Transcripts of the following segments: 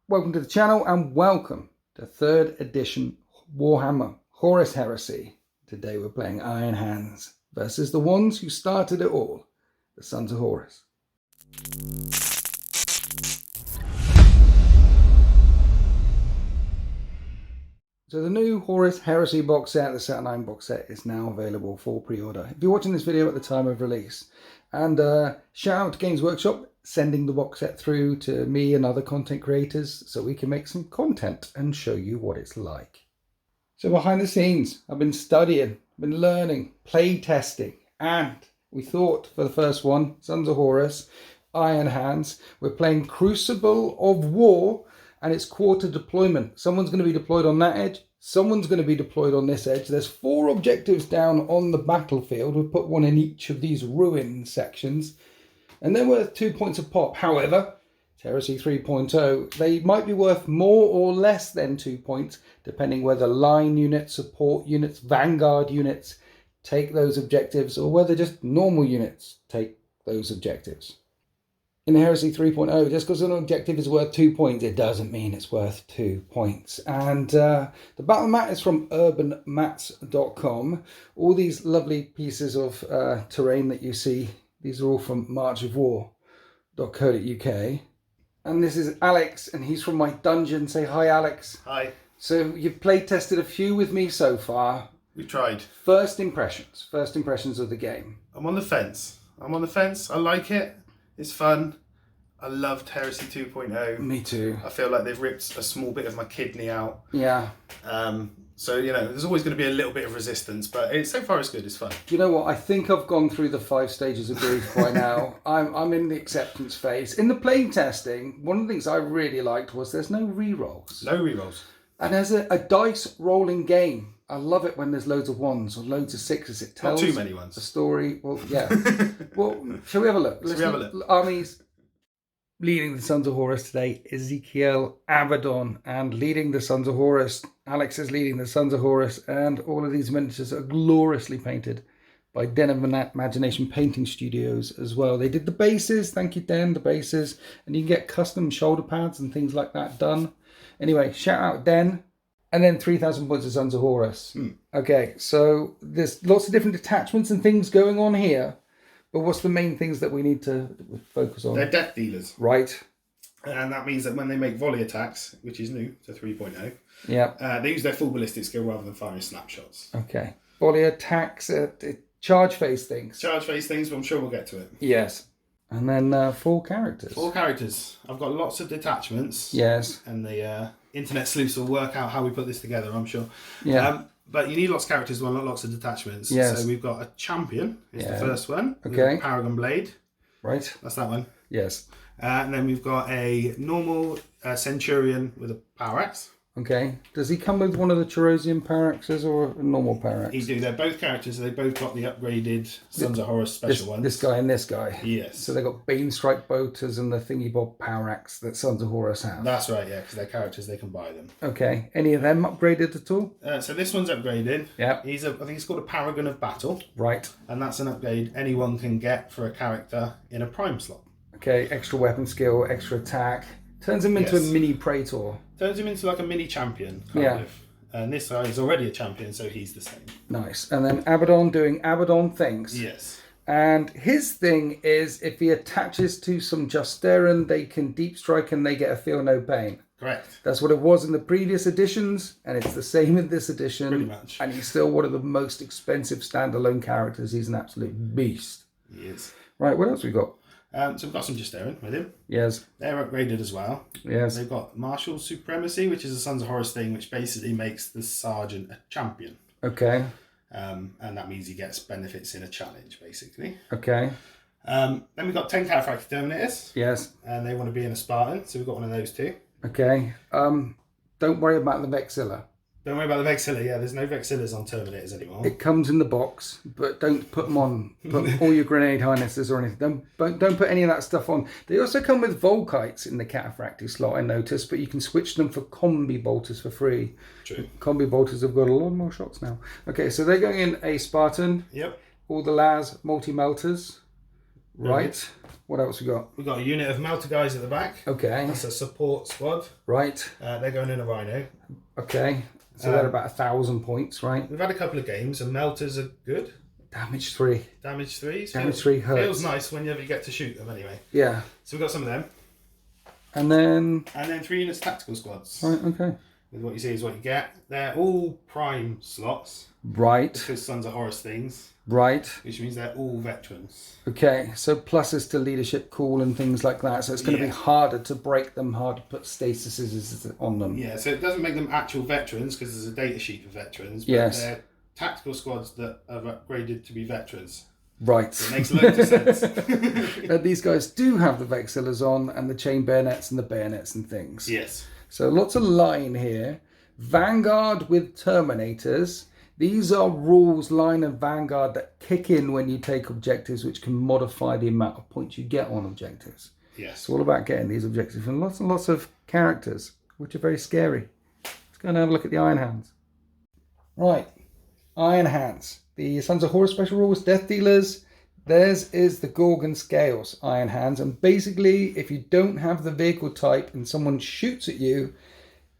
Welcome to the channel and welcome to 3rd edition Warhammer Horus Heresy. Today we're playing Iron Hands versus the ones who started it all, the Sons of Horus. So the new Horus Heresy box set, the Set 9 box set, is now available for pre-order. If you're watching this video at the time of release. And shout out to Games Workshop, sending the box set through to me and other content creators so we can make some content and show you what it's like. So behind the scenes, I've been studying, been learning, play testing, and we thought for the first one, Sons of Horus, Iron Hands, we're playing Crucible of War, and it's quarter deployment. Someone's going to be deployed on that edge. Someone's going to be deployed on this edge. There's 4 objectives down on the battlefield. We've put one in each of these ruin sections. And they're worth 2 points a pop. However, Heresy 3.0, they might be worth more or less than 2 points, depending whether line units, support units, vanguard units take those objectives, or whether just normal units take those objectives. In Heresy 3.0, just because an objective is worth 2 points, it doesn't mean it's worth 2 points. And the battle mat is from urbanmats.com. All these lovely pieces of terrain that you see, these are all from marchofwar.co.uk. And this is Alex, and he's from my dungeon. Say hi, Alex. Hi. So you've play tested a few with me so far. We tried. First impressions of the game. I'm on the fence. I like it. It's fun. I loved Heresy 2.0. Me too. I feel like they've ripped a small bit of my kidney out. Yeah. So, you know, there's always going to be a little bit of resistance, but so far it's good. It's fun. Do you know what? I think I've gone through the 5 stages of grief by now. I'm in the acceptance phase. In the playing testing, one of the things I really liked was there's no rerolls. No rerolls. And as a dice rolling game, I love it when there's loads of 1s or loads of 6s. It tells not too many ones. A story. Well, yeah. Well, shall we have a look? Let's have a look. Armies leading the Sons of Horus today, Ezekiel, Abaddon, and leading the Sons of Horus, Alex is leading the Sons of Horus, and all of these miniatures are gloriously painted by Den of Imagination Painting Studios as well. They did the bases, thank you Den, the bases, and you can get custom shoulder pads and things like that done. Anyway, shout out Den. And then 3,000 points of Sons of Horus. Okay, so there's lots of different detachments and things going on here. But what's the main things that we need to focus on? They're death dealers. Right. And that means that when they make volley attacks, which is new to 3.0, yeah, they use their full ballistic skill rather than firing snapshots. Okay. Volley attacks, charge phase things. Charge phase things, but I'm sure we'll get to it. Yes. And then 4 characters. 4 characters. I've got lots of detachments. Yes. And the internet sleuths will work out how we put this together, I'm sure. Yeah. But you need lots of characters, well, not lots of detachments. Yes. So we've got a champion, is the first one. Okay. Paragon Blade. Right. That's that one. Yes. And then we've got a normal Centurion with a power axe. Okay. Does he come with one of the Chirosian power axes or a normal power axe? He do. They're both characters. They both got the upgraded Sons of Horus special ones. This guy and this guy. Yes. So they got Bane Strike Bolters and the Thingy Bob power axe that Sons of Horus have. That's right, yeah, because they're characters, they can buy them. Okay. Any of them upgraded at all? So this one's upgraded. Yeah. I think it's called a Paragon of Battle. Right. And that's an upgrade anyone can get for a character in a prime slot. Okay. Extra weapon skill, extra attack. Turns him into a mini Praetor. Turns him into like a mini champion, kind of. And this guy is already a champion, so he's the same. Nice. And then Abaddon doing Abaddon things. Yes. And his thing is if he attaches to some Justeran, they can deep strike and they get a feel no pain. Correct. That's what it was in the previous editions, and it's the same in this edition. Pretty much. And he's still one of the most expensive standalone characters. He's an absolute beast. He is. Right, what else we got? So we've got some Justeran with him. Yes. They're upgraded as well. Yes. They've got Martial Supremacy, which is a Sons of Horus thing, which basically makes the Sergeant a champion. Okay. And that means he gets benefits in a challenge, basically. Okay. Then we've got 10 Cataphractic Terminators. Yes. And they want to be in a Spartan, so we've got one of those too. Okay. Don't worry about the Vexilla. Don't worry about the Vexilla. Yeah, there's no Vexillas on Terminators anymore. It comes in the box, but don't put them on. Put all your Grenade Harnesses or anything. Don't put any of that stuff on. They also come with Volkites in the Cataphractic slot, I noticed, but you can switch them for Combi Bolters for free. True. Combi Bolters have got a lot more shots now. Okay, so they're going in a Spartan. Yep. All the Las multi-melters. Right. What else we got? We've got a unit of Melter guys at the back. Okay. That's a support squad. Right. They're going in a Rhino. Okay. So they're about 1,000 points, right? We've had a couple of games and Melters are good. Damage 3. Damage 3. Damage 3 hurts. Feels nice whenever you get to shoot them anyway. Yeah. So we've got some of them. And then 3 units tactical squads. Right, okay. With what you see is what you get. They're all prime slots. Right. Because Sons of Horus things. Right. Which means they're all veterans. Okay, so pluses to leadership call and things like that. So it's going to be harder to break them, hard to put statuses on them. Yeah, so it doesn't make them actual veterans because there's a data sheet for veterans. But yes. They're tactical squads that are upgraded to be veterans. Right. So it makes loads of sense. And these guys do have the Vexillas on and the chain bayonets and the bayonets and things. Yes. So lots of line here. Vanguard with Terminators. These are rules, line and Vanguard, that kick in when you take objectives, which can modify the amount of points you get on objectives. Yes. It's all about getting these objectives from lots and lots of characters, which are very scary. Let's go and have a look at the Iron Hands. Right, Iron Hands. The Sons of Horus special rules, Death Dealers. Theirs is the Gorgon Scales Iron Hands. And basically, if you don't have the vehicle type and someone shoots at you,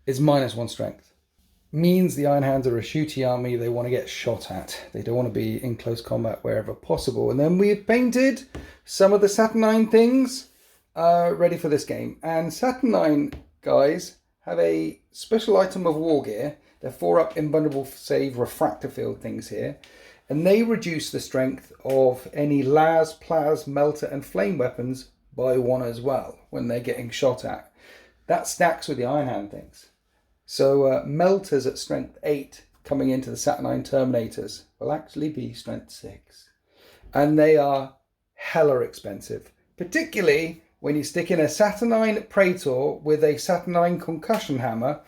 it's -1 strength. Means the Iron Hands are a shooty army they want to get shot at. They don't want to be in close combat wherever possible. And then we have painted some of the Saturnine things ready for this game. And Saturnine guys have a special item of war gear. They're 4-up invulnerable save refractor field things here. And they reduce the strength of any las, plas, melter and flame weapons by 1 as well when they're getting shot at. That stacks with the Iron Hand things. So melters at strength 8 coming into the Saturnine Terminators will actually be strength 6. And they are hella expensive, particularly when you stick in a Saturnine Praetor with a Saturnine Concussion Hammer.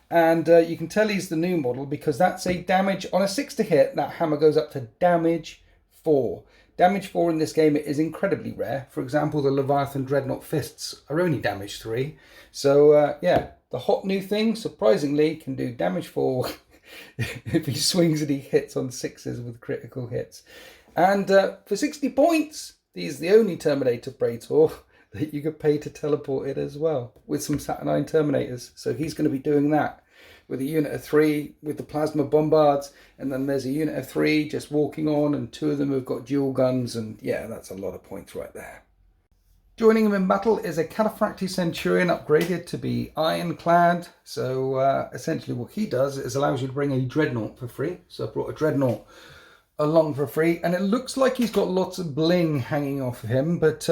And you can tell he's the new model because that's a damage on a 6 to hit. That hammer goes up to damage 4. Damage 4 in this game is incredibly rare. For example, the Leviathan Dreadnought Fists are only damage 3. So yeah. The hot new thing, surprisingly, can do damage 4 if he swings and he hits on 6s with critical hits. And for 60 points, he's the only Terminator Praetor that you could pay to teleport it as well, with some Saturnine Terminators. So he's going to be doing that with a unit of 3 with the Plasma Bombards, and then there's a unit of 3 just walking on, and 2 of them have got dual guns, and yeah, that's a lot of points right there. Joining him in battle is a Cataphractii Centurion upgraded to be ironclad. So essentially what he does is allows you to bring a Dreadnought for free. So I brought a Dreadnought along for free. And it looks like he's got lots of bling hanging off of him. But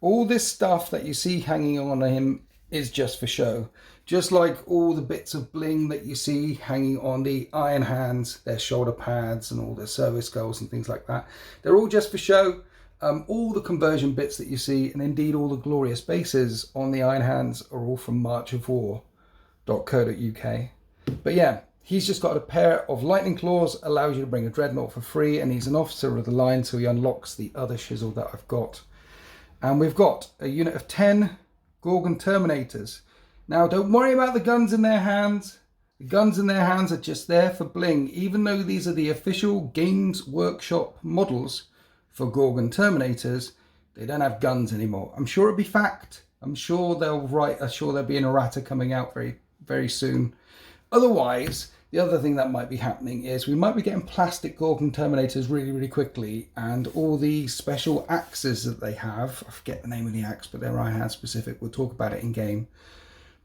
all this stuff that you see hanging on him is just for show. Just like all the bits of bling that you see hanging on the Iron Hands, their shoulder pads and all their service skulls and things like that. They're all just for show. All the conversion bits that you see, and indeed all the glorious bases on the Iron Hands, are all from marchofwar.co.uk. But yeah, he's just got a pair of lightning claws, allows you to bring a Dreadnought for free, and he's an officer of the line, so he unlocks the other shizzle that I've got. And we've got a unit of 10 Gorgon Terminators. Now, don't worry about the guns in their hands. The guns in their hands are just there for bling, even though these are the official Games Workshop models. For Gorgon Terminators, they don't have guns anymore. I'm sure it'll be fact. I'm sure they'll write. I'm sure there'll be an errata coming out very, very soon. Otherwise, the other thing that might be happening is we might be getting plastic Gorgon Terminators really, really quickly, and all the special axes that they have. I forget the name of the axe, but they're Iron Hand specific. We'll talk about it in game.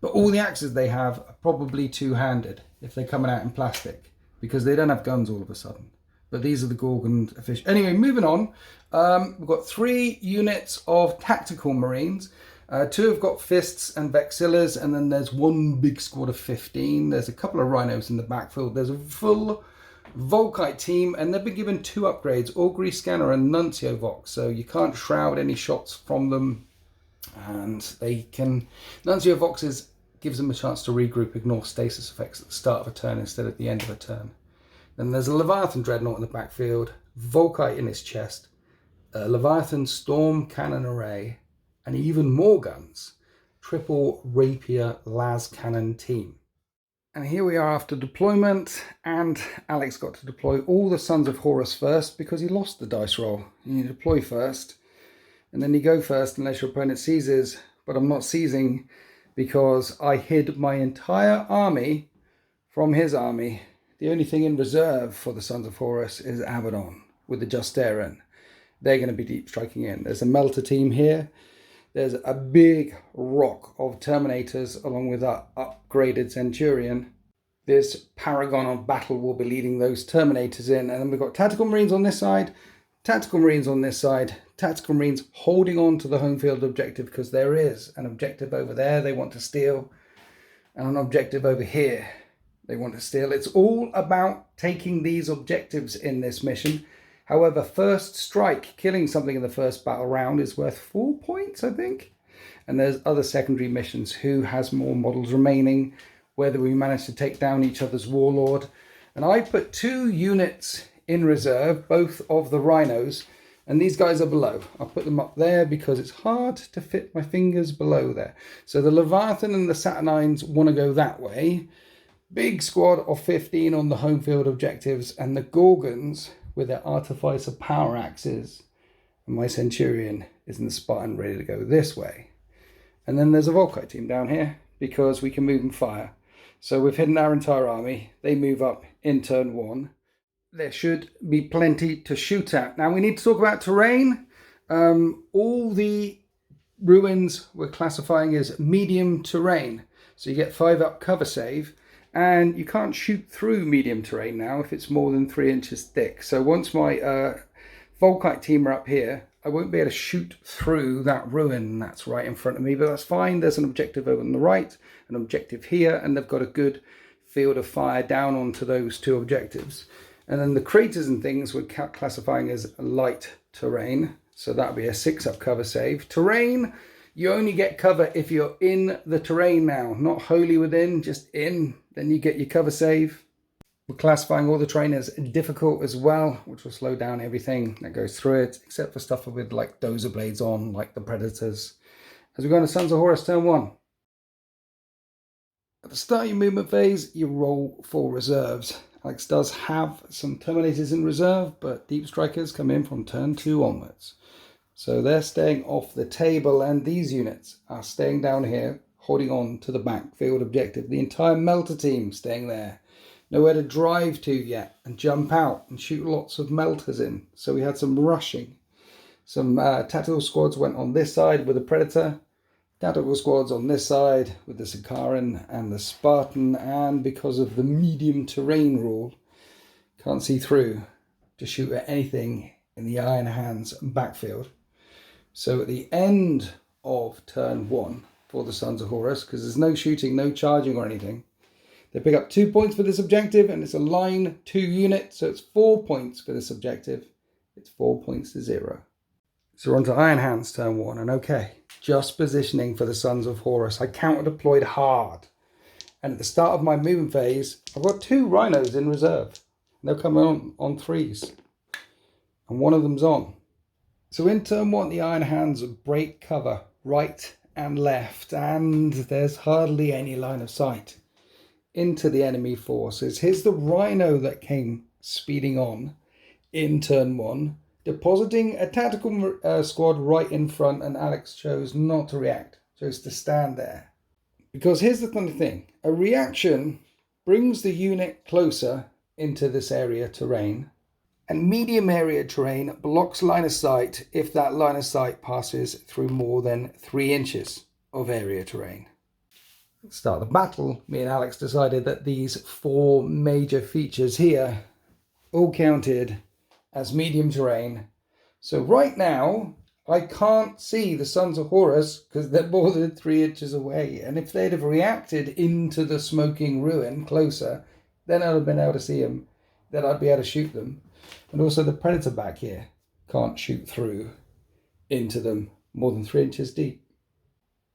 But all the axes they have are probably two-handed if they're coming out in plastic, because they don't have guns all of a sudden. But these are the Gorgon official. Anyway, moving on. We've got 3 units of tactical marines. 2 have got fists and vexillas, and then there's 1 big squad of 15. There's a couple of rhinos in the backfield. There's a full Volkite team, and they've been given 2 upgrades, Augury Scanner and Nuncio Vox. So you can't shroud any shots from them. And they can... Nuncio Voxes gives them a chance to regroup, ignore stasis effects at the start of a turn instead of at the end of a turn. Then there's a Leviathan Dreadnought in the backfield, Volkite in his chest, a Leviathan Storm Cannon Array, and even more guns. Triple Rapier Las Cannon team. And here we are after deployment, and Alex got to deploy all the Sons of Horus first because he lost the dice roll. You deploy first, And then you go first unless your opponent seizes, but I'm not seizing because I hid my entire army from his army. The only thing in reserve for the Sons of Horus is Abaddon with the Justaerin. They're going to be deep striking in. There's a Melter team here. There's a big rock of Terminators along with our upgraded Centurion. This Paragon of Battle will be leading those Terminators in. And then we've got Tactical Marines on this side, Tactical Marines on this side, Tactical Marines holding on to the home field objective because there is an objective over there they want to steal and an objective over here they want to steal. It's all about taking these objectives in this mission. However, first strike, killing something in the first battle round is worth 4 points, I think. And there's other secondary missions. Who has more models remaining? Whether we manage to take down each other's warlord. And I put 2 units in reserve, both of the rhinos. And these guys are below. I'll put them up there because it's hard to fit my fingers below there. So the Leviathan and the Saturnines want to go that way. Big squad of 15 on the home field objectives. And the Gorgons with their Artificer power axes. And my Centurion is in the Spartan ready to go this way. And then there's a Volkite team down here because we can move and fire. So we've hidden our entire army. They move up in turn 1. There should be plenty to shoot at. Now we need to talk about terrain. All the ruins we're classifying as medium terrain. So you get 5 up cover save. And you can't shoot through medium terrain now if it's more than 3 inches thick. So once my Volkite team are up here, I won't be able to shoot through that ruin that's right in front of me. But that's fine. There's an objective over on the right, an objective here, and they've got a good field of fire down onto those 2 objectives. And then the craters and things we're classifying as light terrain. So that'll be a 6 up cover save. Terrain, you only get cover if you're in the terrain now, not wholly within, just in. Then you get your cover save. We're classifying all the terrain as difficult as well, which will slow down everything that goes through it, except for stuff with like dozer blades on, like the Predators. As we go into Sons of Horus turn 1. At the start of your movement phase, you roll 4 reserves. Alex does have some Terminators in reserve, but Deep Strikers come in from turn 2 onwards. So they're staying off the table, and these units are staying down here, holding on to the backfield objective. The entire Melter team staying there. Nowhere to drive to yet and jump out and shoot lots of Melters in. So we had some rushing. Some tactical squads went on this side with the Predator. Tactical squads on this side with the Sicaran and the Spartan. And because of the medium terrain rule, can't see through to shoot at anything in the Iron Hands backfield. So at the end of turn 1 for the Sons of Horus, because there's no shooting, no charging or anything, they pick up 2 points for this objective, and it's a line 2 unit, so it's 4 points for this objective. It's 4 points to 0. So we're on to Iron Hands turn 1, and okay, just positioning for the Sons of Horus. I counter-deployed hard, and at the start of my movement phase, I've got 2 rhinos in reserve. They'll come on 3s, and one of them's on. So in turn 1, the Iron Hands break cover right and left, and there's hardly any line of sight into the enemy forces. Here's the Rhino that came speeding on in turn 1, depositing a tactical squad right in front, and Alex chose not to react, chose to stand there. Because here's the funny thing, a reaction brings the unit closer into this area terrain, and medium area terrain blocks line of sight if that line of sight passes through more than 3 inches of area terrain. At the start of the battle, me and Alex decided that these 4 major features here all counted as medium terrain. So right now, I can't see the Sons of Horus because they're more than 3 inches away. And if they'd have reacted into the smoking ruin closer, then I'd have been able to see them. Then I'd be able to shoot them. And also the Predator back here can't shoot through into them more than 3 inches deep.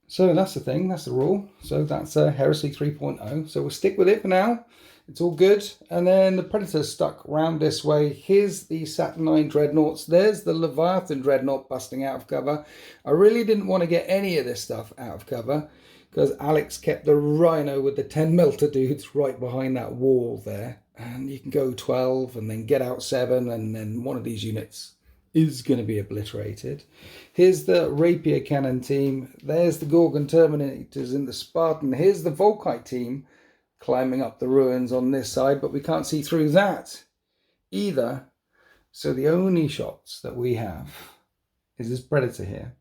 So that's the thing, that's the rule. So that's Heresy 3.0. So we'll stick with it for now. It's all good. And then the Predator's stuck round this way. Here's the Saturnine Dreadnoughts. There's the Leviathan Dreadnought busting out of cover. I really didn't want to get any of this stuff out of cover because Alex kept the Rhino with the 10 Melter dudes right behind that wall there. And you can go 12 and then get out 7 and then one of these units is going to be obliterated. Here's the Rapier Cannon team. There's the Gorgon Terminators and the Spartan. Here's the Volkite team climbing up the ruins on this side, but we can't see through that either. So the only shots that we have is this Predator here.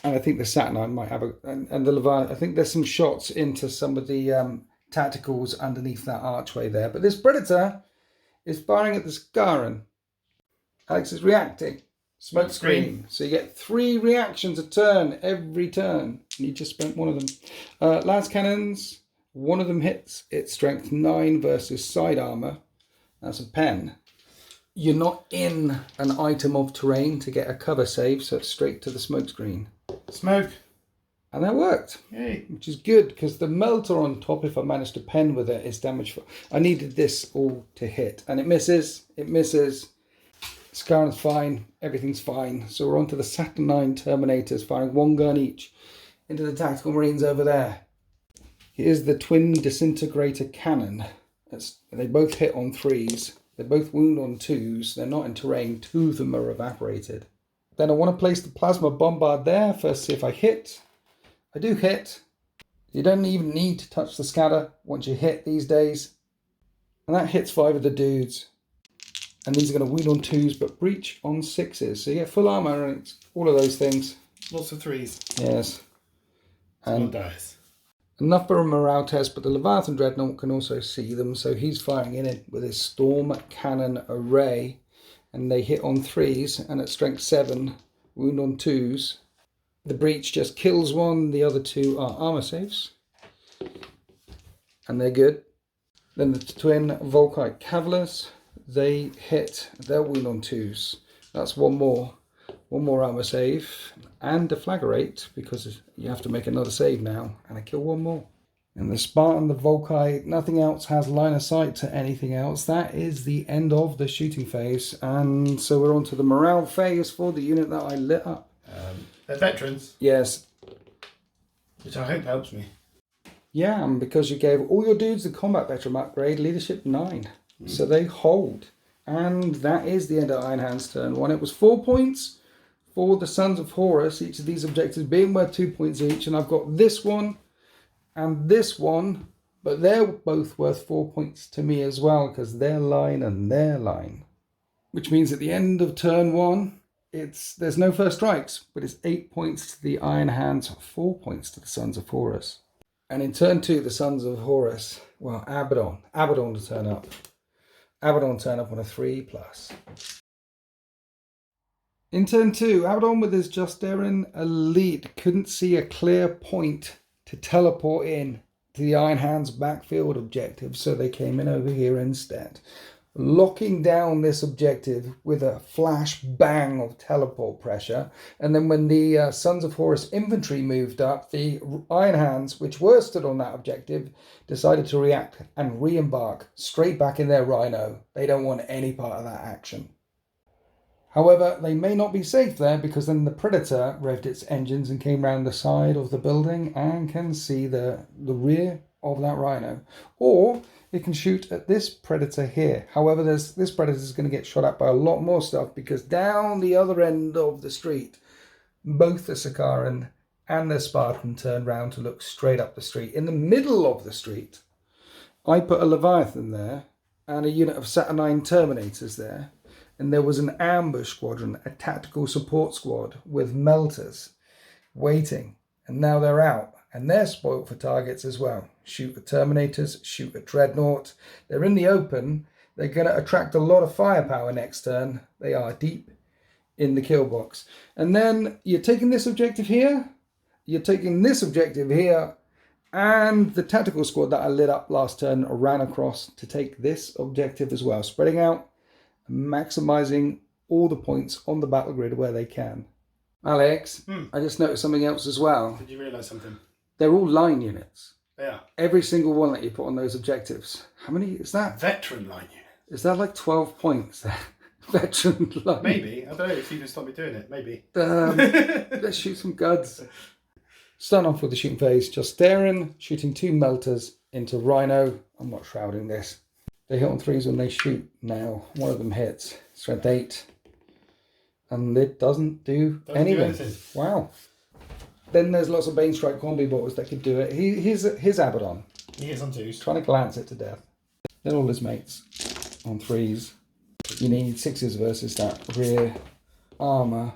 And I think the Saturnine might have and the Leviathan. I think there's some shots into some of the tacticals underneath that archway there. But this Predator is firing at the Scarran. Alex is reacting. Smoke screen. So you get 3 reactions a turn every turn. And you just spent one of them. Lance cannons. One of them hits. It's strength 9 versus side armor. That's a pen. You're not in an item of terrain to get a cover save, so it's straight to the smoke screen. Smoke. And that worked. Yay. Which is good, because the melter on top, if I manage to pen with it, is damage for... I needed this all to hit. And it misses. It misses. Scarran's fine. Everything's fine. So we're on to the Saturnine Terminators, firing 1 gun each into the Tactical Marines over there. Here's the Twin Disintegrator Cannon. They both hit on 3s. They both wound on 2s. They're not in terrain. 2 of them are evaporated. Then I want to place the Plasma Bombard there. First, see if I hit. I do hit. You don't even need to touch the scatter once you hit these days. And that hits 5 of the dudes. And these are going to wound on 2s, but breach on 6s. So you get full armor and it's all of those things. Lots of 3s. Yes. And dice. Enough for a morale test, but the Leviathan Dreadnought can also see them, so he's firing in it with his Storm Cannon Array, and they hit on 3s, and at strength 7, wound on 2s. The breach just kills 1, the other 2 are armor saves, and they're good. Then the twin Volkite Cavaliers, they hit, they'll wound on 2s. That's one more armor save, and deflagrate, because you have to make another save now, and I kill 1 more. And the Spartan, the Volkite, nothing else has line of sight to anything else. That is the end of the shooting phase, and so we're on to the morale phase for the unit that I lit up. They're veterans. Yes. Which I hope helps me. Yeah, and because you gave all your dudes the combat veteran upgrade, leadership 9. So they hold. And that is the end of Iron Hand's turn 1. It was 4 points for the Sons of Horus, each of these objectives being worth 2 points each. And I've got this one and this one, but they're both worth 4 points to me as well, because their line and their line. Which means at the end of turn 1, there's no first strikes, but it's 8 points to the Iron Hands, 4 points to the Sons of Horus. And in turn 2, the Sons of Horus, well, Abaddon to turn up. Abaddon turn up on a 3+. In turn 2, Abaddon with his Justarin Elite couldn't see a clear point to teleport in to the Iron Hands backfield objective, so they came in over here instead, locking down this objective with a flash bang of teleport pressure. And then when the Sons of Horus infantry moved up, the Iron Hands, which were stood on that objective, decided to react and re-embark straight back in their Rhino. They don't want any part of that action. However, they may not be safe there, because then the Predator revved its engines and came round the side of the building and can see the rear of that Rhino. Or it can shoot at this Predator here. However, this Predator is going to get shot at by a lot more stuff, because down the other end of the street, both the Sakaran and the Spartan turned round to look straight up the street. In the middle of the street, I put a Leviathan there and a unit of Saturnine Terminators there. And there was an ambush squadron, a tactical support squad with melters waiting. And now they're out. And they're spoilt for targets as well. Shoot at Terminators, shoot at Dreadnought. They're in the open. They're going to attract a lot of firepower next turn. They are deep in the kill box. And then you're taking this objective here. You're taking this objective here. And the tactical squad that I lit up last turn ran across to take this objective as well. Spreading out, maximizing all the points on the battle grid where they can. Alex, I just noticed something else as well. Did you realise something? They're all line units. Yeah. Every single one that you put on those objectives. How many is that? Veteran line unit. Is that like 12 points? Veteran line. Maybe. I don't know if you can stop me doing it. Maybe. Let's shoot some guns. Starting off with the shooting phase. Just staring, shooting 2 melters into Rhino. I'm not shrouding this. They hit on 3s when they shoot now. One of them hits. Strength 8. and it doesn't do anything. Wow. Then there's lots of Banestrike combi balls that could do it. Here's Abaddon. He hits on 2s. Trying to glance it to death. Then all his mates on 3s. You need 6s versus that rear armor.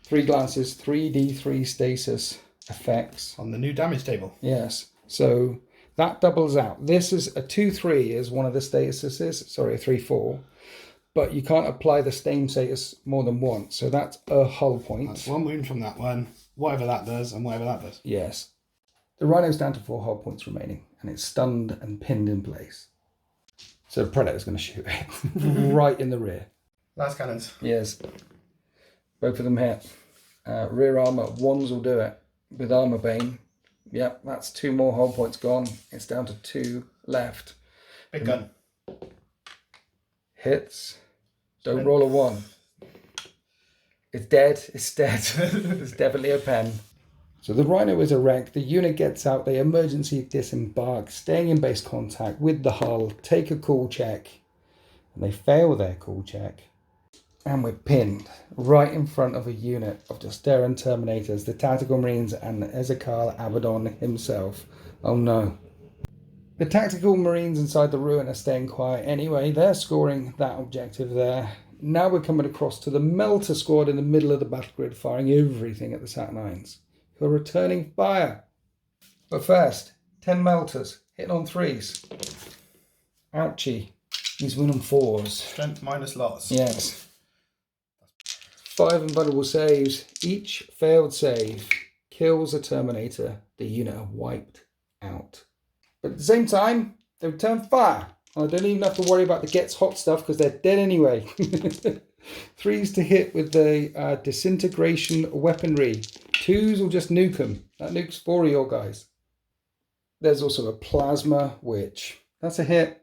3 glances, 3d3 stasis effects. On the new damage table. Yes. So that doubles out. This is a 2-3 is one of the statuses. Sorry, a 3-4. But you can't apply the same status more than once. So that's a hull point. That's 1 wound from that one. Whatever that does and whatever that does. Yes. The Rhino's down to 4 hull points remaining. And it's stunned and pinned in place. So the Predator's going to shoot it right in the rear. Last cannons. Yes. Both of them hit. Rear armor, 1s will do it. With armor bane. Yep, that's 2 more hull points gone. It's down to 2 left. Big gun. Hits. Don't roll a 1. It's dead. It's dead. It's definitely a pen. So the Rhino is erect. The unit gets out. They emergency disembark, staying in base contact with the hull. Take a cool check. And they fail their cool check. And we're pinned right in front of a unit of Dosteran Terminators, the Tactical Marines, and Ezekal Abaddon himself. Oh no. The Tactical Marines inside the ruin are staying quiet anyway. They're scoring that objective there. Now we're coming across to the Melter Squad in the middle of the battle grid, firing everything at the Sat-9s, who are returning fire. But first, 10 Melters, hitting on 3s. Ouchie. He's winning 4s. Strength minus lots. Yes. 5 invulnerable saves. Each failed save kills a Terminator. The unit are wiped out. But at the same time, they return fire. I don't even have to worry about the gets hot stuff because they're dead anyway. 3s to hit with the disintegration weaponry. 2s will just nuke them. That nukes 4 of your guys. There's also a plasma, which that's a hit.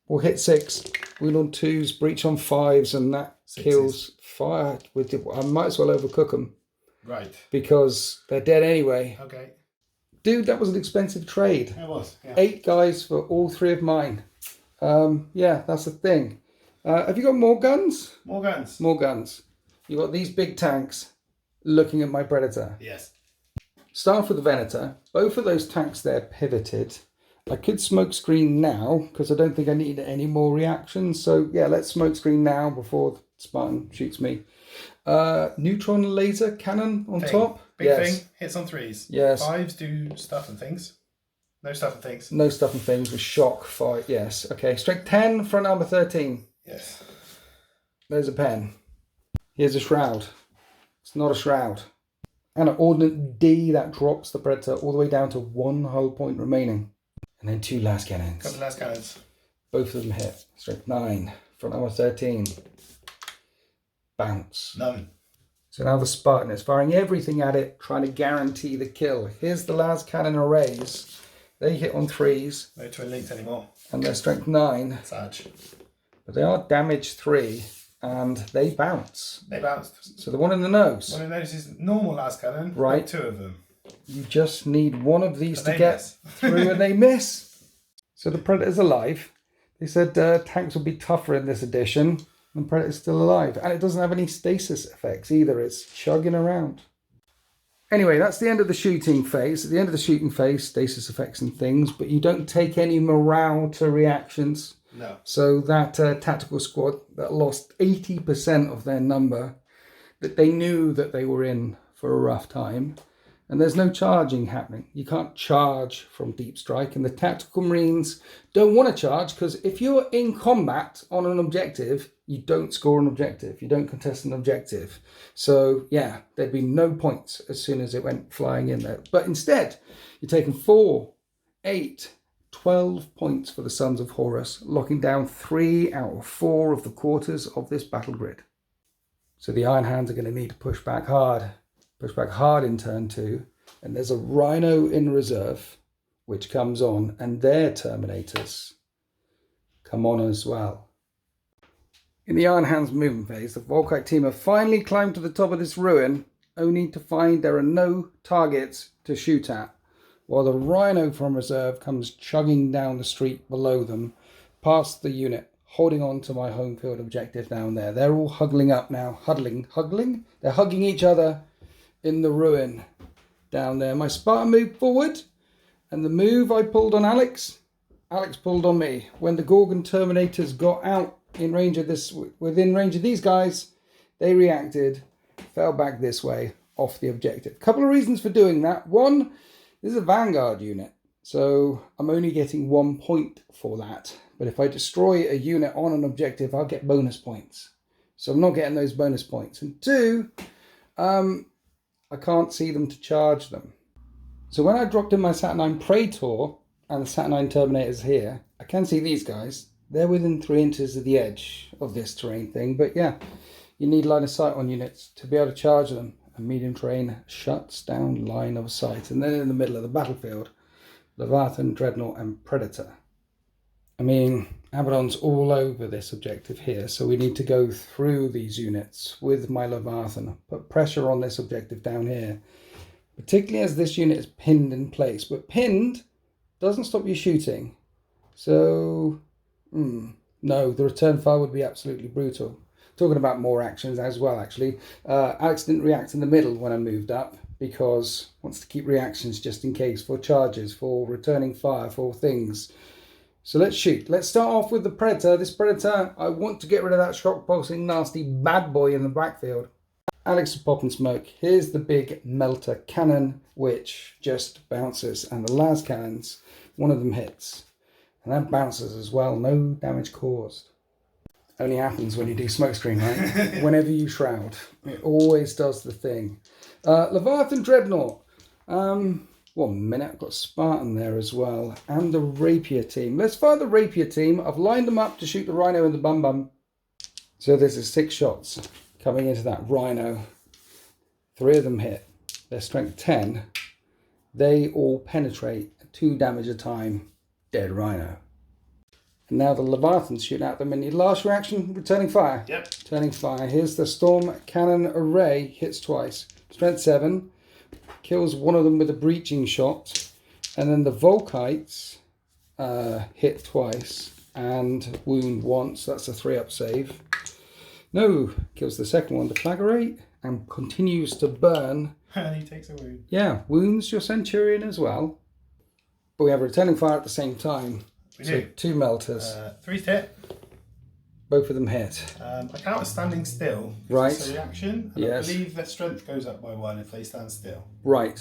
We'll hit 6. Wound on 2s, breach on 5s, and that kills fire. I might as well overcook them. Right. Because they're dead anyway. Okay. Dude, that was an expensive trade. It was, yeah. 8 guys for all 3 of mine. Yeah, that's the thing. Have you got more guns? More guns. More guns. You got these big tanks looking at my Predator. Yes. Start with the Venator. Both of those tanks there pivoted. I could smoke screen now because I don't think I need any more reactions. So yeah, let's smoke screen now before the Spartan shoots me. Neutron laser cannon on top. Big thing. Hits on 3s. Yes. 5s do stuff and things. No stuff and things. No stuff and things with shock 5. Yes. Okay. Strength 10, front armor 13. Yes. There's a pen. Here's a shroud. It's not a shroud. And an ordnance D that drops the Predator all the way down to 1 hull point remaining. And then 2 last cannons. Couple last cannons. Both of them hit. Strength 9, front armor 13. Bounce. None. So now the Spartan is firing everything at it, trying to guarantee the kill. Here's the last cannon arrays. They hit on 3s. No twin links anymore. And they're strength 9. Sag. But they are damage 3. And they bounce. They bounced. So the one in the nose. One of those is normal last cannon. Right. Like 2 of them. You just need one of these But to get through and they miss. So the Predator's alive. They said tanks will be tougher in this edition. And Predator's still alive. And it doesn't have any stasis effects either. It's chugging around. Anyway, that's the end of the shooting phase. At the end of the shooting phase, stasis effects and things. But you don't take any morale to reactions. No. So that tactical squad that lost 80% of their number, that they knew that they were in for a rough time. And there's no charging happening. You can't charge from deep strike. And the tactical marines don't want to charge because if you're in combat on an objective, you don't score an objective. You don't contest an objective. So yeah, there'd be no points as soon as it went flying in there. But instead, you're taking 4, 8, 12 points for the Sons of Horus, locking down 3 out of 4 of the quarters of this battle grid. So the Iron Hands are going to need to push back hard. Push back hard in turn 2. And there's a Rhino in reserve, which comes on, and their Terminators come on as well. In the Iron Hands movement phase, the Volkite team have finally climbed to the top of this ruin, only to find there are no targets to shoot at, while the Rhino from reserve comes chugging down the street below them, past the unit holding on to my home field objective down there. They're all huddling up now. Huddling? They're hugging each other in the ruin down there. My Spartan moved forward, and the move I pulled on Alex pulled on me. When the Gorgon Terminators got out in range of this, within range of these guys, they reacted, fell back this way, off the objective. Couple of reasons for doing that. One, this is a Vanguard unit, so I'm only getting 1 point for that. But if I destroy a unit on an objective, I'll get bonus points. So I'm not getting those bonus points. And two, I can't see them to charge them. So when I dropped in my Saturnine Praetor and the Saturnine Terminators here, I can see these guys. They're within 3 inches of the edge of this terrain thing. But yeah, you need line of sight on units to be able to charge them. And medium terrain shuts down line of sight. And then in the middle of the battlefield, Leviathan, Dreadnought and Predator. I mean, Abaddon's all over this objective here, so we need to go through these units with my Leviathan, put pressure on this objective down here, particularly as this unit is pinned in place. But pinned doesn't stop you shooting, so no, the return fire would be absolutely brutal. Talking about more actions as well, actually. Alex didn't react in the middle when I moved up, because wants to keep reactions just in case, for charges, for returning fire, for things. So let's shoot. Let's start off with the Predator. This Predator, I want to get rid of that shock pulsing nasty bad boy in the backfield. Alex is popping smoke. Here's the big melter cannon, which just bounces. And the las cannons, one of them hits. And that bounces as well. No damage caused. Only happens when you do smokescreen, right? Whenever you shroud. It always does the thing. Leviathan Dreadnought. 1 minute, I've got Spartan there as well, and the Rapier team. Let's fire the Rapier team. I've lined them up to shoot the Rhino in the bum. So this is 6 shots coming into that Rhino. 3 of them hit. They're strength 10. They all penetrate, 2 damage a time. Dead Rhino. And now the Leviathan's shooting at them. And last reaction, returning fire. Yep. Returning fire. Here's the Storm Cannon Array, hits twice. Strength 7. Kills one of them with a breaching shot, and then the Volkites hit twice and wound once. That's a 3-up save. No, kills the second one, the Flaggerate, and continues to burn. And he takes a wound. Yeah, wounds your Centurion as well. But we have returning fire at the same time. We do. 2 melters. 3 hit. Both of them hit. I count as standing still. Right. It's a reaction. And Yes. I believe their strength goes up by 1 if they stand still. Right.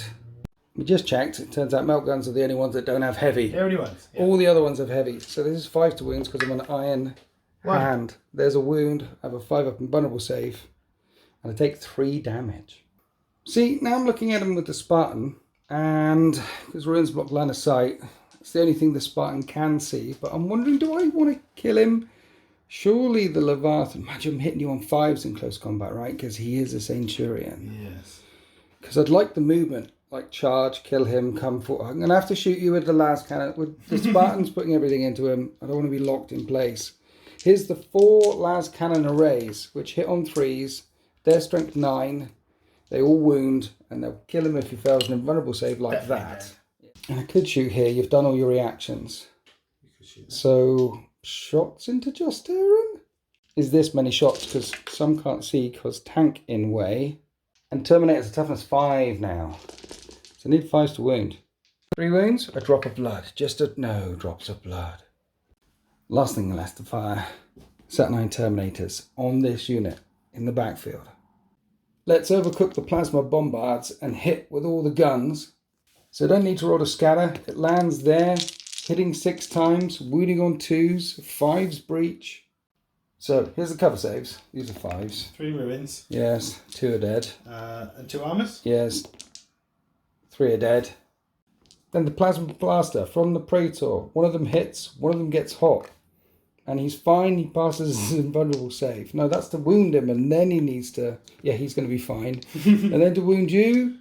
We just checked. It turns out melt guns are the only ones that don't have heavy. The only ones. Yeah. All the other ones have heavy. So this is 5 to wounds because I'm an iron hand. There's a wound. I have a 5-up invulnerable save. And I take 3 damage. See, now I'm looking at him with the Spartan. And because ruins block line of sight, it's the only thing the Spartan can see. But I'm wondering, do I want to kill him? Surely the Leviathan, imagine him hitting you on 5s in close combat, right? Because he is a Centurion. Yes. Because I'd like the movement, like charge, kill him, come forward. I'm going to have to shoot you with the last cannon. With the Spartans putting everything into him, I don't want to be locked in place. Here's the 4 las cannon arrays, which hit on 3s. They're strength 9. They all wound, and they'll kill him if he fails an invulnerable save like that. And I could shoot here. You've done all your reactions. You could shoot that. So shots into Justerin? Is this many shots? Because some can't see because tank in way. And Terminator's a toughness 5 now. So I need 5s to wound. 3 wounds, a drop of blood. No drops of blood. Last thing left to fire. Saturnine Terminators on this unit in the backfield. Let's overcook the plasma bombards and hit with all the guns. So I don't need to roll a scatter. It lands there, hitting 6 times, wounding on 2s, 5s breach. So here's the cover saves. These are 5s. 3 ruins. Yes, 2 are dead. And 2 armors. Yes, 3 are dead. Then the plasma blaster from the Praetor. One of them hits, one of them gets hot. And he's fine, he passes his invulnerable save. No, that's to wound him, and then he needs to... Yeah, he's going to be fine. And then to wound you,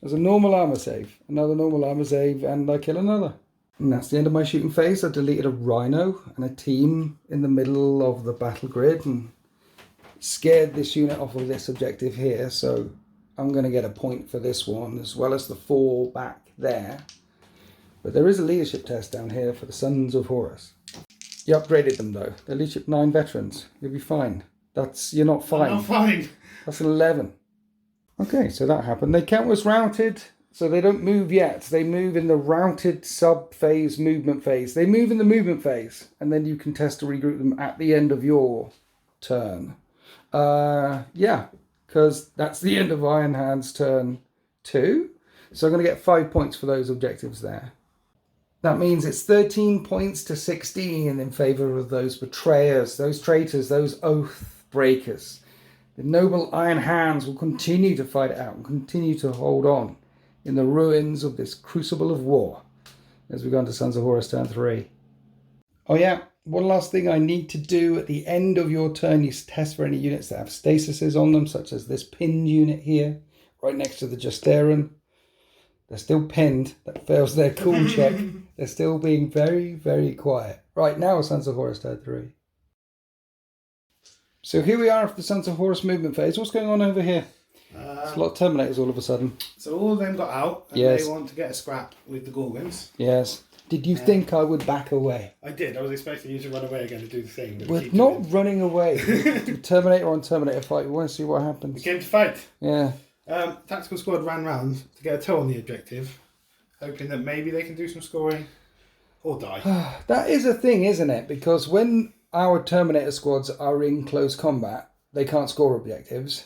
there's a normal armor save. Another normal armor save, and I kill another. And that's the end of my shooting phase. I deleted a Rhino and a team in the middle of the battle grid, and scared this unit off of this objective here, so I'm going to get a point for this one, as well as the 4 back there. But there is a leadership test down here for the Sons of Horus. You upgraded them though. They're leadership 9 veterans. You'll be fine. You're not fine. I'm not fine. That's an 11. Okay, so that happened. They count as routed, so they don't move yet. They move in the routed sub-phase movement phase. They move in the movement phase, and then you can test to regroup them at the end of your turn. Yeah, because that's the end of Iron Hand's turn 2. So I'm going to get 5 points for those objectives there. That means it's 13 points to 16 in favour of those betrayers, those traitors, those oath breakers. The noble Iron Hands will continue to fight it out and continue to hold on in the ruins of this crucible of war as we go into Sons of Horus turn 3. Oh yeah, one last thing I need to do at the end of your turn, you test for any units that have stasises on them, such as this pinned unit here, right next to the Justeran. They're still pinned. That fails their cool check. They're still being very, very quiet. Right, now Sons of Horus turn 3. So here we are after the Sons of Horus movement phase. What's going on over here? There's a lot of Terminators all of a sudden. So all of them got out and yes. They want to get a scrap with the Gorgons. Yes. Did you think I would back away? I did. I was expecting you to run away again to do the thing. We're not running away. Terminator on Terminator fight. We want to see what happens. We came to fight. Yeah. Tactical squad ran round to get a toe on the objective, hoping that maybe they can do some scoring or die. That is a thing, isn't it? Because when our Terminator squads are in close combat, they can't score objectives.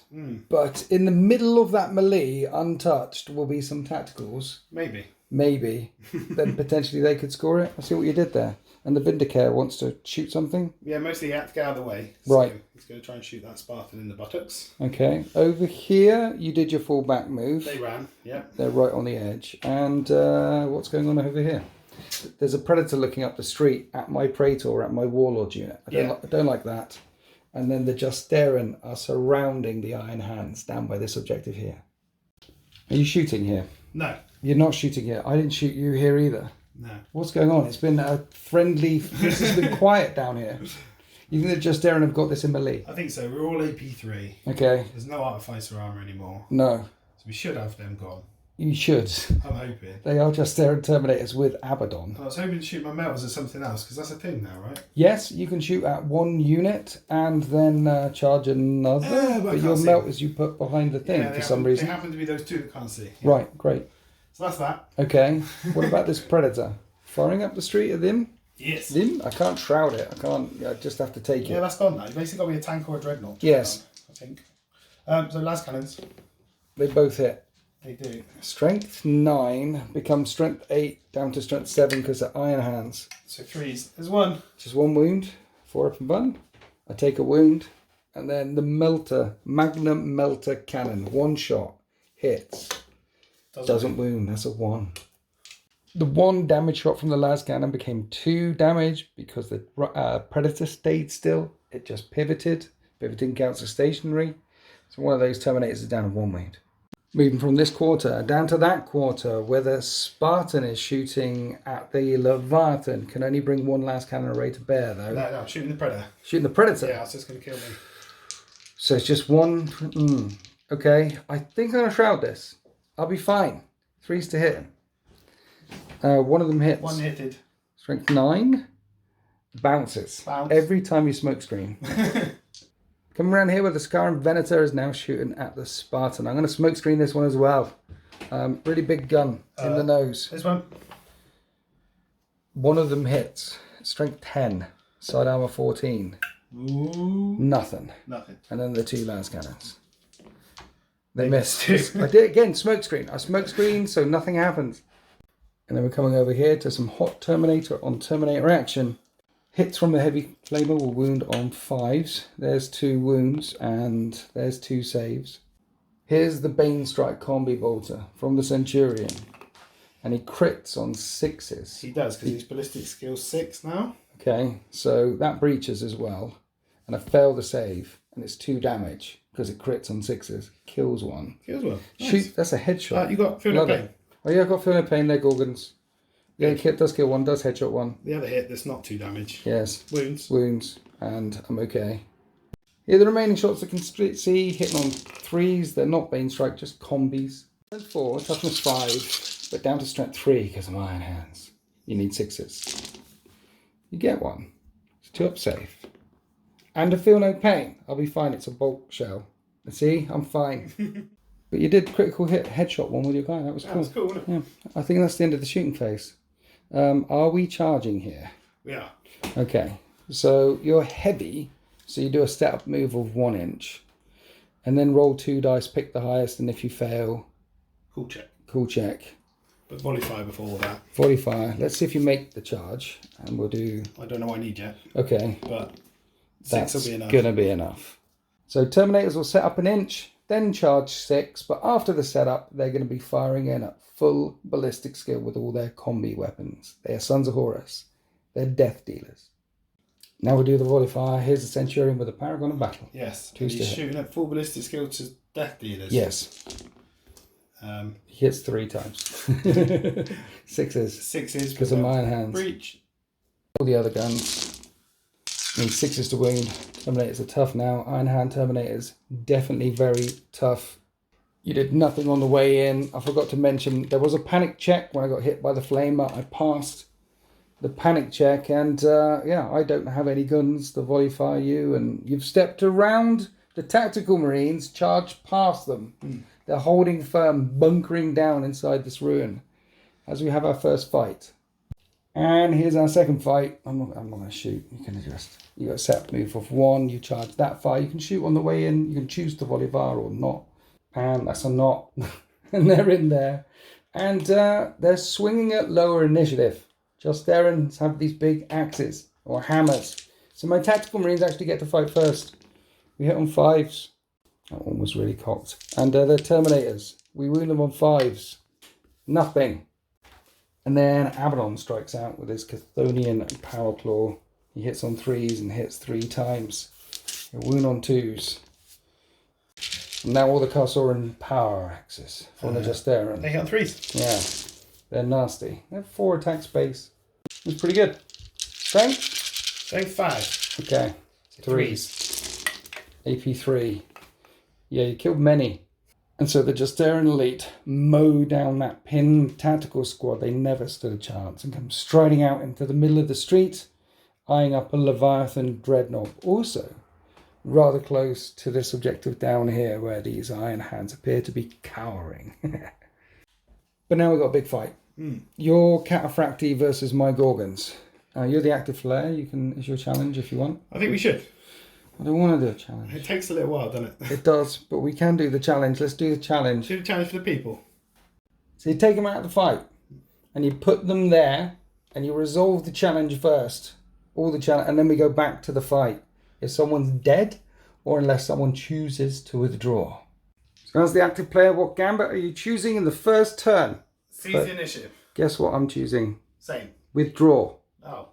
But in the middle of that melee, untouched, will be some tacticals. Maybe. Then potentially they could score it. I see what you did there. And the Vindicare wants to shoot something? Yeah, mostly he had to get out of the way. Right. So he's going to try and shoot that Spartan in the buttocks. Okay. Over here, you did your full back move. They ran, yeah. They're right on the edge. And what's going on over here? There's a Predator looking up the street at my Praetor, at my Warlord unit. I don't like that. And then the Justeran are surrounding the Iron Hands down by this objective here. Are you shooting here? No. You're not shooting here. I didn't shoot you here either. No. What's going on? It's been a friendly... This has been quiet down here. You think that Justeran have got this in melee? I think so. We're all AP3. Okay. There's no Artificer armour anymore. No. So we should have them gone. You should. I'm hoping. They are Justeran Terminators with Abaddon. I was hoping to shoot my metals at something else, because that's a thing now, right? Yes, you can shoot at one unit and then charge another. But your melt is you put behind the thing for some reason. They happen to be those two that can't see. Yeah. Right, great. So that's that. Okay. What about this Predator? Firing up the street at them? Yes. Them? I can't shroud it. I just have to take it. Yeah, that's gone now. You basically got to be a tank or a dreadnought. Yes. I think. So las cannons. They both hit. They do. Strength 9 becomes strength 8 down to strength 7 because they're Iron Hands. So 3s. There's one. Just one wound. 4 up and bun. I take a wound. And then the Melter, Magnum Melter Cannon. One shot. Hits. Doesn't wound. That's a 1. The 1 damage shot from the last cannon became 2 damage because the Predator stayed still. It just pivoted. Pivoting counts as stationary. So one of those Terminators is down to 1 wound. Moving from this quarter down to that quarter where the Spartan is shooting at the Leviathan. Can only bring 1 last cannon array to bear though. No, shooting the Predator. Shooting the Predator? Yeah, it's just going to kill me. So it's just 1. Okay, I think I'm going to shroud this. I'll be fine. 3s to hit him. One of them hits. 1 hitted. Strength 9. Bounces. Bounce. Every time you smoke screen. Coming around here where the Scarran Venator is now shooting at the Spartan. I'm going to smoke screen this one as well. Really big gun in the nose. This one. One of them hits. Strength 10. Side armor 14. Ooh. Nothing. And then the 2 las cannons. They missed. I did it again. Smoke screen. I smoke screen so nothing happens. And then we're coming over here to some hot Terminator on Terminator action. Hits from the heavy flamer will wound on 5s. There's 2 wounds and there's 2 saves. Here's the Bane Strike Combi Bolter from the Centurion. And he crits on 6s. He does, because he's ballistic skill 6 now. Okay, so that breaches as well. And I failed the save. And it's 2 damage because it crits on 6s. Kills 1. Kills 1. Nice. Shoot, that's a headshot. You got Feel No Pain. Oh yeah, I got Feel No Pain. They're Gorgons. Yeah, it does kill 1, does headshot 1. The other hit, that's not 2 damage. Yes. Wounds. And I'm okay. Yeah, the remaining shots I can see hitting on 3s. They're not Bane Strike, just combis. Strength 4, toughness 5, but down to strength 3 because of Iron Hands. You need 6s. You get 1. 2 up save. And a feel no pain. I'll be fine, it's a bulk shell. See, I'm fine. But you did critical hit headshot one with your guy, that was cool. That was cool, wasn't it? Yeah, I think that's the end of the shooting phase. Are we charging here? We are. Okay, so you're heavy, so you do a setup move of 1 inch. And then roll 2 dice, pick the highest, and if you fail... Cool check. Cool check. But volley fire before all that. Volley fire. Let's see if you make the charge, and we'll do... I don't know what I need yet. Okay. But 6 That's will be enough. going to be enough. So Terminators will set up 1 inch, then charge 6, but after the setup, they're going to be firing in at full ballistic skill with all their combi weapons. They are Sons of Horus. They're death dealers. Now we'll do the volley fire. Here's the Centurion with a Paragon of Battle. Yes. He's shooting at full ballistic skill to death dealers. Yes. He hits 3 times. 6s. 6s. Because of my iron hands. Breach. All the other guns need 6s to wound. Terminators are tough now. Iron hand Terminators, definitely very tough. You did nothing on the way in. I forgot to mention, there was a panic check when I got hit by the flamer. I passed the panic check, and yeah, I don't have any guns to volley fire you, and you've stepped around the tactical marines, charged past them. They're holding firm, bunkering down inside this ruin as we have our first fight. And here's our second fight. I'm not going to shoot. You can adjust. You got a set move of 1. You charge that fire. You can shoot on the way in. You can choose to volley fire or not. And that's a not. And they're in there. And they're swinging at lower initiative. Justerans have these big axes or hammers. So my tactical marines actually get to fight first. We hit on 5s. That one was really cocked. And they're Terminators. We wound them on 5s. Nothing. And then Abaddon strikes out with his Chthonian Power Claw. He hits on 3s and hits 3 times. He'll wound on 2s. And now all the Carsoran power axes from the Justeran. They hit on 3s. Yeah. They're nasty. They have 4 attack space. It's pretty good. Strength? Strength 5. Okay. 3s. AP 3. Yeah, you killed many. And so the Justeran elite mow down that pinned tactical squad. They never stood a chance and come striding out into the middle of the street, eyeing up a Leviathan dreadnought. Also, rather close to this objective down here where these iron hands appear to be cowering. But now we've got a big fight. Your Cataphracti versus my Gorgons. You're the active flare. You can issue a challenge if you want. I think we should. I don't want to do a challenge. It takes a little while, doesn't it? It does, but we can do the challenge. Let's do the challenge. Do the challenge for the people. So you take them out of the fight, and you put them there, and you resolve the challenge first. All the challenge, and then we go back to the fight. If someone's dead, or unless someone chooses to withdraw. So as the active player, what gambit are you choosing in the first turn? Seize the initiative. Guess what I'm choosing? Same. Withdraw. Oh.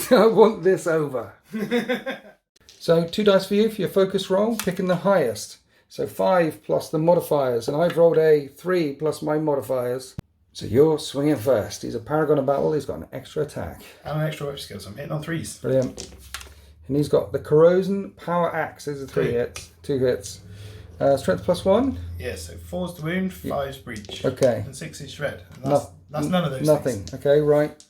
I want this over. So 2 dice for you for your focus roll, picking the highest. So 5 plus the modifiers, and I've rolled a 3 plus my modifiers. So you're swinging first. He's a Paragon of Battle. He's got an extra attack. And an extra weapon skill, so I'm hitting on 3s. Brilliant. And he's got the Corrosion Power Axe. There's a 3 hits. 2 hits. Strength plus 1? Yeah, so 4's the wound, 5's breach. Okay. And 6 is shred. And that's none of those Nothing. things. Okay, right.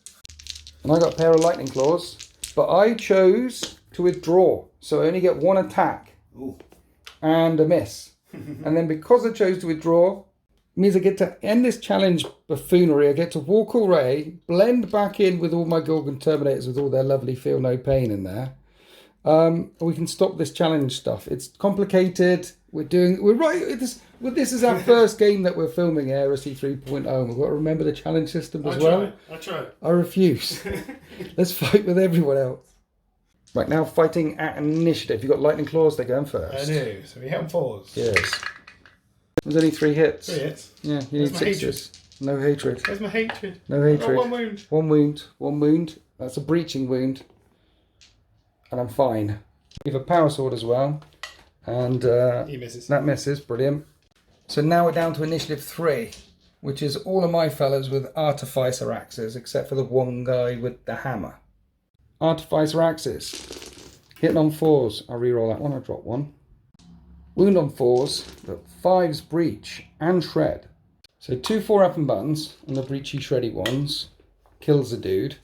And I got a pair of lightning claws, but I chose to withdraw. So I only get 1 attack. Ooh. And a miss. And then because I chose to withdraw, it means I get to end this challenge buffoonery. I get to walk away, blend back in with all my Gorgon Terminators with all their lovely feel no pain in there. We can stop this challenge stuff. It's complicated. We're right. This is our first game that we're filming, Heresy 3.0. We've got to remember the challenge system as well. I try. I refuse. Let's fight with everyone else. Right, now fighting at initiative. You've got lightning claws, they're going first. I do. So we hit on 4s. Yes. There's only 3 hits. 3 hits. Yeah, you need Where's my 6s. No hatred. Where's my hatred? No hatred. 1 wound. 1 wound. 1 wound. That's a breaching wound. And I'm fine. We have a power sword as well. And He misses. that misses. Brilliant. So now we're down to initiative 3, which is all of my fellas with Artificer axes, except for the one guy with the hammer. Artificer axes. Hitting on 4s. I'll reroll that one. I'll drop 1. Wound on 4s, but 5's breach and shred. So 2 4-up and buttons on the breachy shreddy ones. Kills the dude.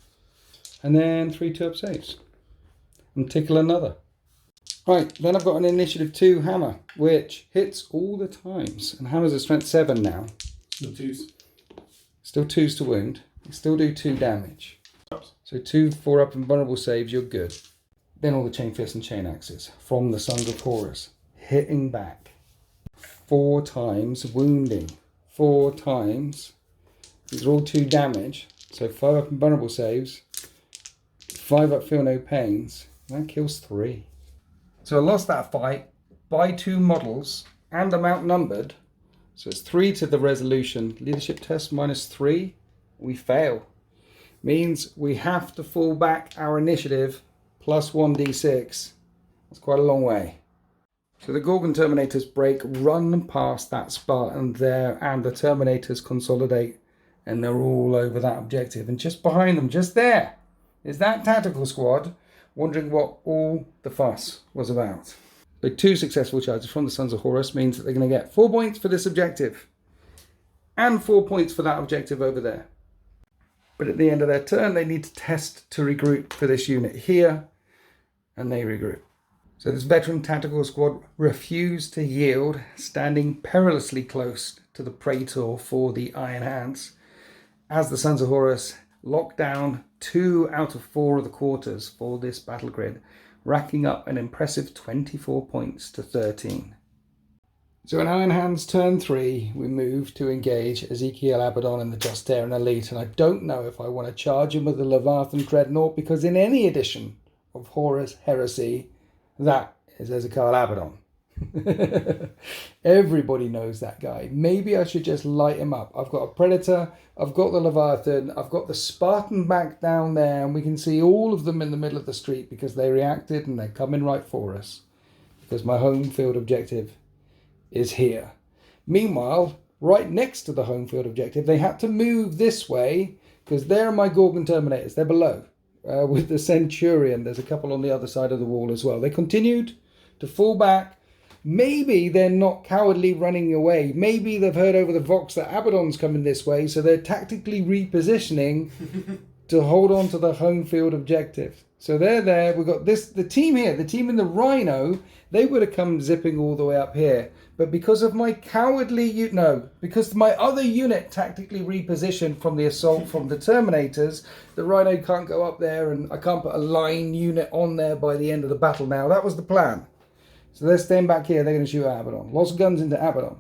And then 3 2-up saves. and tickle another. Right, then I've got an Initiative 2 hammer, which hits all the times. And hammers are strength 7 now. Still 2s. Still 2s to wound. You still do 2 damage. So 2 4-up and vulnerable saves, you're good. Then all the chain fists and chain axes from the Sons of Horus. Hitting back. 4 times, wounding. 4 times. These are all 2 damage. So 5-up and vulnerable saves. 5-up feel no pains. That kills 3. So I lost that fight by 2 models and I'm outnumbered. So it's 3 to the resolution. Leadership test -3. We fail. Means we have to fall back our initiative plus 1d6. That's quite a long way. So the Gorgon Terminators break, run past that Spartan there, and the Terminators consolidate, and they're all over that objective. And just behind them, just there, is that tactical squad, wondering what all the fuss was about. So 2 successful charges from the Sons of Horus means that they're going to get 4 points for this objective, and 4 points for that objective over there. But at the end of their turn, they need to test to regroup for this unit here, and they regroup. So this veteran tactical squad refused to yield, standing perilously close to the Praetor for the Iron Hands, as the Sons of Horus lock down 2 out of 4 of the quarters for this battle grid, racking up an impressive 24 points to 13. So in Iron Hands turn 3, we move to engage Ezekiel Abaddon and the Justaeran Elite, and I don't know if I want to charge him with the Leviathan Dreadnought, because in any edition of Horus Heresy, that is Ezekiel Abaddon. Everybody knows that guy. Maybe I should just light him up. I've got a Predator, I've got the Leviathan, I've got the Spartan back down there, and we can see all of them in the middle of the street because they reacted and they're coming right for us. Because my home field objective is here. Meanwhile, right next to the home field objective, they had to move this way because there are my Gorgon Terminators. They're below. With the Centurion, there's a couple on the other side of the wall as well. They continued to fall back. Maybe they're not cowardly running away. Maybe they've heard over the Vox that Abaddon's coming this way, so they're tactically repositioning to hold on to the home field objective. So they're there. We've got the team here, the team in the Rhino, they would have come zipping all the way up here. But because of my because my other unit tactically repositioned from the assault from the Terminators, the Rhino can't go up there, and I can't put a line unit on there by the end of the battle now. That was the plan. So they're staying back here. They're going to shoot at Abaddon. Lots of guns into Abaddon.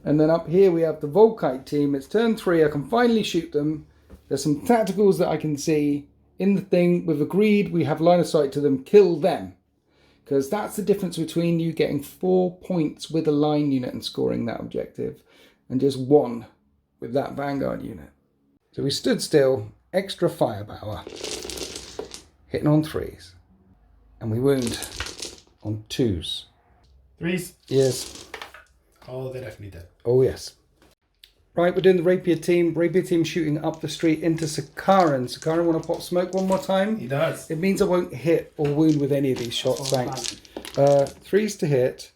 And then up here we have the Volkite team. It's turn 3. I can finally shoot them. There's some tacticals that I can see in the thing. We've agreed. We have line of sight to them. Kill them. Because that's the difference between you getting 4 points with a line unit and scoring that objective, and just 1 with that Vanguard unit. So we stood still, extra firepower, hitting on 3s. And we wound on 2s. 3s? Yes. Oh, they're definitely dead. Oh, yes. Right, we're doing the Rapier team. Rapier team shooting up the street into Sakaran. Sakaran, want to pop smoke one more time? He does. It means I won't hit or wound with any of these shots, thanks. 3s to hit.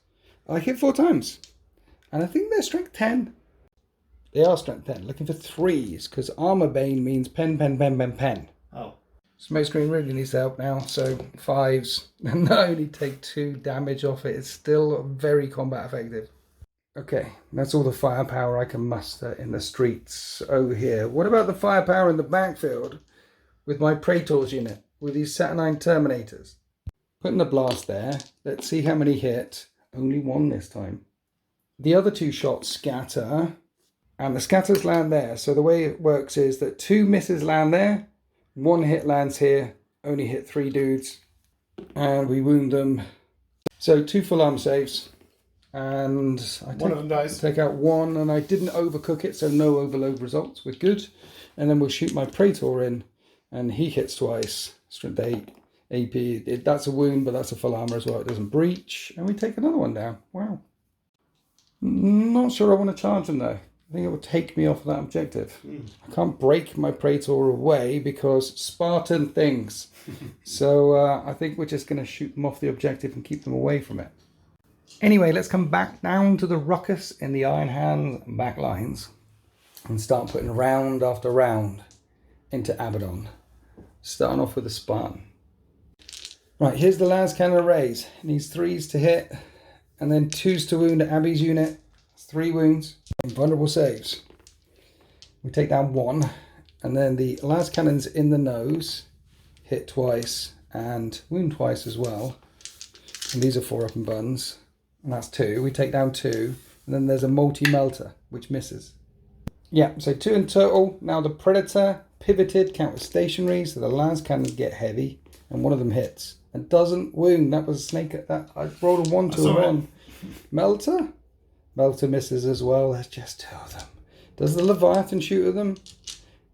I hit 4 times. And I think they're strength 10. They are strength 10. Looking for 3s, because Armor Bane means pen. Oh. Smoke screen really needs help now, so 5s. And I only take 2 damage off it. It's still very combat effective. Okay, that's all the firepower I can muster in the streets over here. What about the firepower in the backfield with my Praetors unit, with these Saturnine Terminators? Putting the blast there. Let's see how many hit. Only 1 this time. The other 2 shots scatter, and the scatters land there. So the way it works is that 2 misses land there, 1 hit lands here, only hit 3 dudes, and we wound them. So 2 full arm saves. And One of them dies. Take out 1, and I didn't overcook it, so no overload results. We're good. And then we'll shoot my Praetor in, and he hits twice. Strength 8 AP. That's a wound, but that's a full armor as well. It doesn't breach. And we take another one down. Wow. Not sure I want to charge him though. I think it will take me off of that objective. I can't break my Praetor away because Spartan things. So I think we're just going to shoot them off the objective and keep them away from it. Anyway, let's come back down to the ruckus in the Iron Hands back lines and start putting round after round into Abaddon. Starting off with the Spartan. Right, here's the last cannon arrays. It needs 3s to hit, and then 2s to wound Abby's unit. 3 wounds, invulnerable saves. We take down 1, and then the last cannons in the nose hit twice and wound twice as well. And these are 4 up and buns, and that's 2. We take down 2, and then there's a multi-melter, which misses. Yeah, so 2 in total. Now the Predator pivoted, counter stationary, so the last cannons get heavy, and one of them hits. And doesn't wound. That was a snake at that. I rolled a 1 to a 1. Melter? Melter misses as well. There's just 2 of them. Does the Leviathan shoot at them?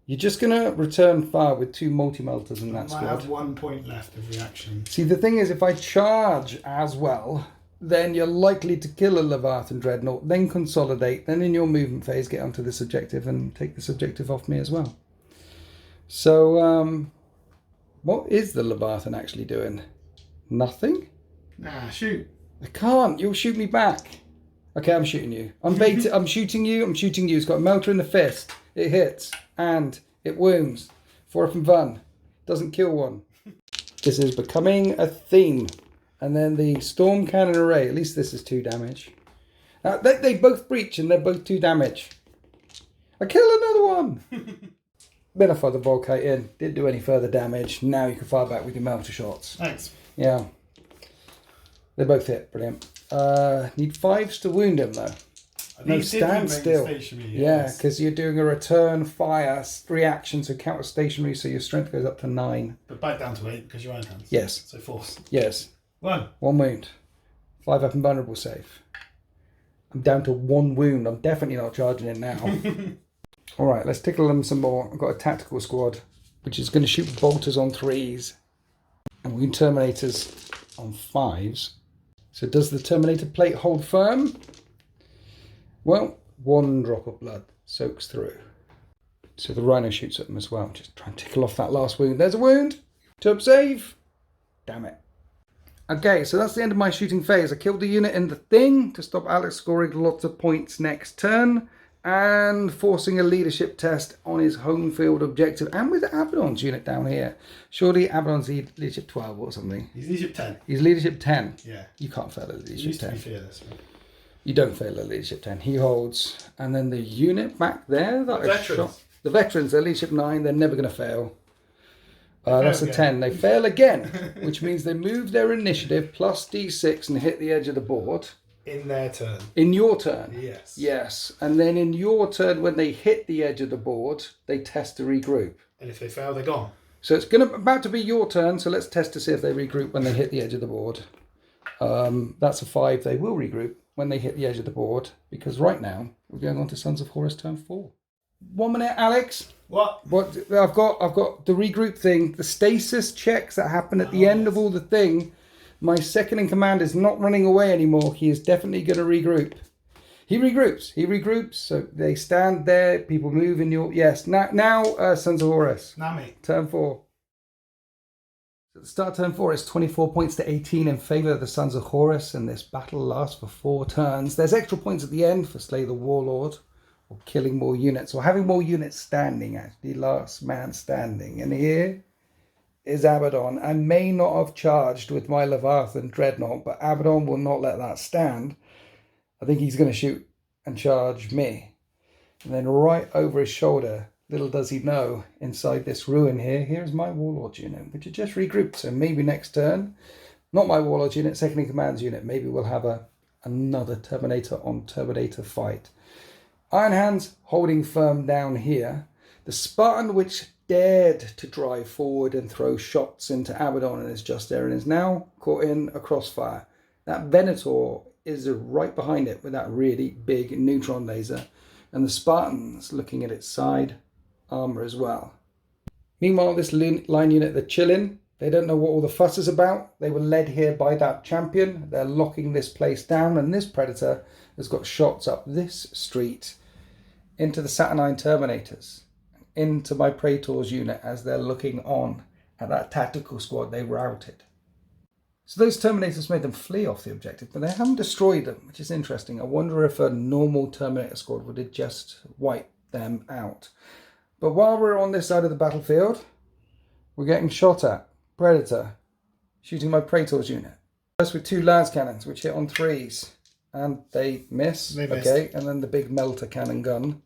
You're just going to return fire with 2 multi-melters in that squad. I have 1 point left of reaction. See, the thing is, if I charge as well, then you're likely to kill a Leviathan Dreadnought, then consolidate, then in your movement phase get onto this objective and take this objective off me as well. So, what is the Leviathan actually doing? Nothing? Nah, shoot. I can't. You'll shoot me back. Okay, I'm shooting you. I'm baited. I'm shooting you. I'm shooting you. It's got a melter in the fist. It hits and it wounds. 4 up and fun. Doesn't kill one. This is becoming a theme. And then the storm cannon array. At least this is 2 damage. They both breach and they're both 2 damage. I kill another one. Then I fired the Volkite in. Didn't do any further damage. Now you can fire back with your melter shots. Thanks. Yeah. They both hit. Brilliant. Need 5s to wound him though. No, stand still. Yeah, because you're doing a return fire reaction, so counter stationary, so your strength goes up to 9. But back down to 8 because you're iron hands. Yes. So force. Yes. 1. 1 wound. 5 up and vulnerable save. I'm down to 1 wound. I'm definitely not charging it now. Alright, let's tickle them some more. I've got a tactical squad, which is going to shoot bolters on 3s and wound terminators on 5s. So does the Terminator plate hold firm? Well, 1 drop of blood soaks through. So the Rhino shoots at them as well. Just try and tickle off that last wound. There's a wound. 2 up save. Damn it. Okay, so that's the end of my shooting phase. I killed the unit in the thing to stop Alex scoring lots of points next turn and forcing a leadership test on his home field objective and with Abaddon's unit down here. Surely Abaddon's leadership 12 or something. He's leadership 10. He's leadership 10. Yeah. You can't fail at leadership 10. He used to be fearless. Right? You don't fail at leadership 10. He holds. And then the unit back there that I shot. The veterans, they're leadership 9. They're never going to fail. That's a 10. They fail again, which means they move their initiative plus D6 and hit the edge of the board. In their turn. In your turn. Yes. Yes. And then in your turn, when they hit the edge of the board, they test to regroup. And if they fail, they're gone. So it's about to be your turn. So let's test to see if they regroup when they hit the edge of the board. That's a 5. They will regroup when they hit the edge of the board. Because right now, we're going on to Sons of Horus turn 4. 1 minute, Alex. What? I've got the regroup thing. The stasis checks that happen at the end of all the thing. My second in command is not running away anymore. He is definitely going to regroup. He regroups. So they stand there. People move in your... Yes. Now Sons of Horus. Now me. Turn 4. At the start of turn 4, it's 24 points to 18 in favour of the Sons of Horus. And this battle lasts for 4 turns. There's extra points at the end for Slay the Warlord. Or killing more units. Or having more units standing, actually. Last man standing. And here is Abaddon. I may not have charged with my Leviathan Dreadnought, but Abaddon will not let that stand. I think he's going to shoot and charge me. And then right over his shoulder, little does he know, inside this ruin here, here's my Warlord unit, which are just regrouped. So maybe next turn, not my Warlord unit, second in command's unit, maybe we'll have another Terminator on Terminator fight. Iron Hands holding firm down here. The Spartan, which dared to drive forward and throw shots into Abaddon and is just there and is now caught in a crossfire. That Venator is right behind it with that really big neutron laser. And the Spartan's looking at its side armor as well. Meanwhile, this line unit, they're chilling. They don't know what all the fuss is about. They were led here by that champion. They're locking this place down. And this Predator has got shots up this street into the Saturnine Terminators, into my Praetor's unit as they're looking on at that tactical squad they routed. So those Terminators made them flee off the objective, but they haven't destroyed them, which is interesting. I wonder if a normal Terminator squad would have just wiped them out. But while we're on this side of the battlefield, we're getting shot at. Predator shooting my Praetor's unit. First with 2 Lance cannons, which hit on 3s. And they miss. They missed. Okay, and then the big melter cannon gun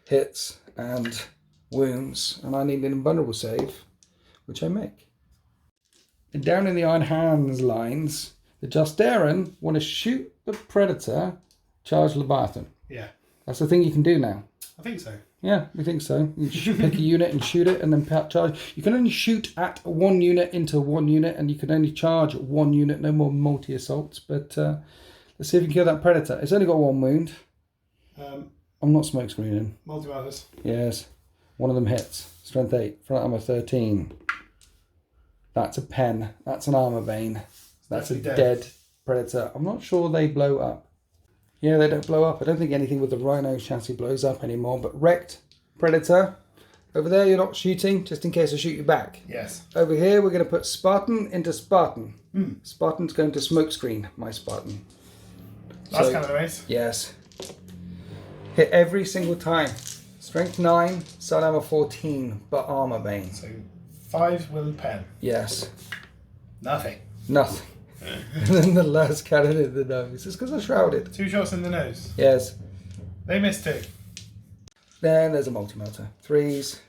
hits and wounds. And I need an invulnerable save, which I make. And down in the Iron Hands lines, the Justarian want to shoot the Predator, charge Leviathan. Yeah. That's the thing you can do now. I think so. Yeah, we think so. You pick a unit and shoot it and then charge. You can only shoot at 1 unit into 1 unit, and you can only charge 1 unit, no more multi-assaults. But let's see if we can kill that Predator. It's only got 1 wound. I'm not smoke screening. Multi-murders. Yes. One of them hits. Strength 8. Front armor 13. That's a pen. That's an armor bane. That's a dead Predator. I'm not sure they blow up. Yeah, they don't blow up. I don't think anything with the Rhino chassis blows up anymore. But wrecked Predator. Over there, you're not shooting, just in case I shoot you back. Yes. Over here, we're going to put Spartan into Spartan. Spartan's going to smokescreen my Spartan. That's kind of nice. Yes. Hit every single time. Strength 9, side armor 14, but armor bane. So 5 will pen. Yes. Nothing. Nothing. And then the last cannon in the nose. It's because I'm shrouded. 2 shots in the nose. Yes. They missed 2. Then there's a multi-melter. 3s.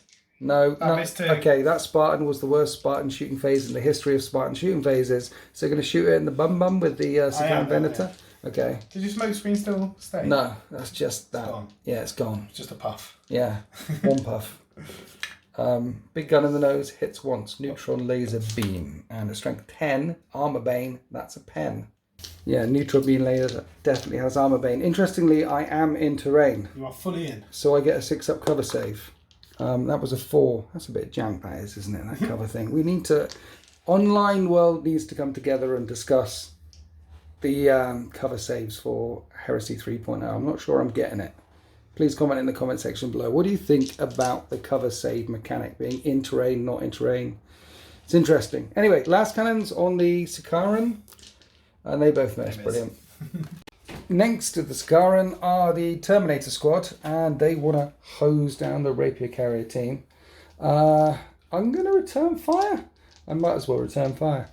No. Missed 2. Okay, that Spartan was the worst Spartan shooting phase in the history of Spartan shooting phases. So you're going to shoot it in the bum with the Sican Venator? Yeah. Okay. Did your smoke screen still stay? No, that's just that. It's gone. Yeah, it's gone. It's just a puff. Yeah, 1 puff. Big gun in the nose, hits once. Neutron laser beam. And a strength 10, armor bane. That's a pen. Yeah, neutron beam laser definitely has armor bane. Interestingly, I am in terrain. You are fully in. So I get a 6-up cover save. That was a 4. That's a bit jank, that is, isn't it? That cover thing. We need to... Online world needs to come together and discuss the cover saves for Heresy 3.0. I'm not sure I'm getting it. Please comment in the comment section below. What do you think about the cover save mechanic being in terrain, not in terrain? It's interesting. Anyway, last cannons on the Sicaran, and they both miss. Brilliant. Next to the Sicaran are the Terminator squad, and they want to hose down the Rapier Carrier team. I'm going to return fire. I might as well return fire.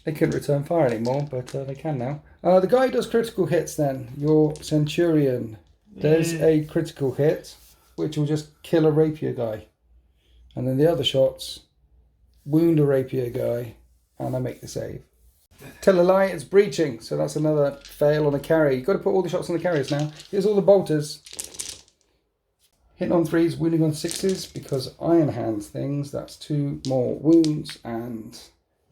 They couldn't return fire anymore, but they can now. The guy who does critical hits then, your Centurion. There's a critical hit, which will just kill a rapier guy. And then the other shots wound a rapier guy, and I make the save. Tell a lie, it's breaching, so that's another fail on a carrier. You've got to put all the shots on the carriers now. Here's all the bolters. Hitting on 3s, wounding on 6s, because Iron Hands things, that's 2 more wounds, and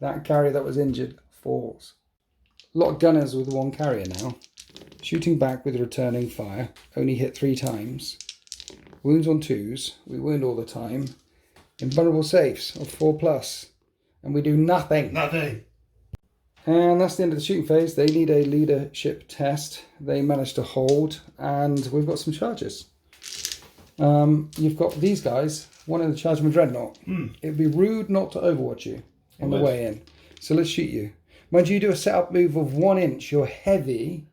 that carrier that was injured falls. A lot of gunners with 1 carrier now. Shooting back with returning fire, only hit 3 times. Wounds on 2s, we wound all the time. Invulnerable safes of 4+, and we do nothing. Nothing. And that's the end of the shooting phase. They need a leadership test. They managed to hold, and we've got some charges. You've got these guys, one in the charge of a dreadnought. It'd be rude not to overwatch you on the way in. So let's shoot you. Mind you, you do a setup move of 1 inch, you're heavy,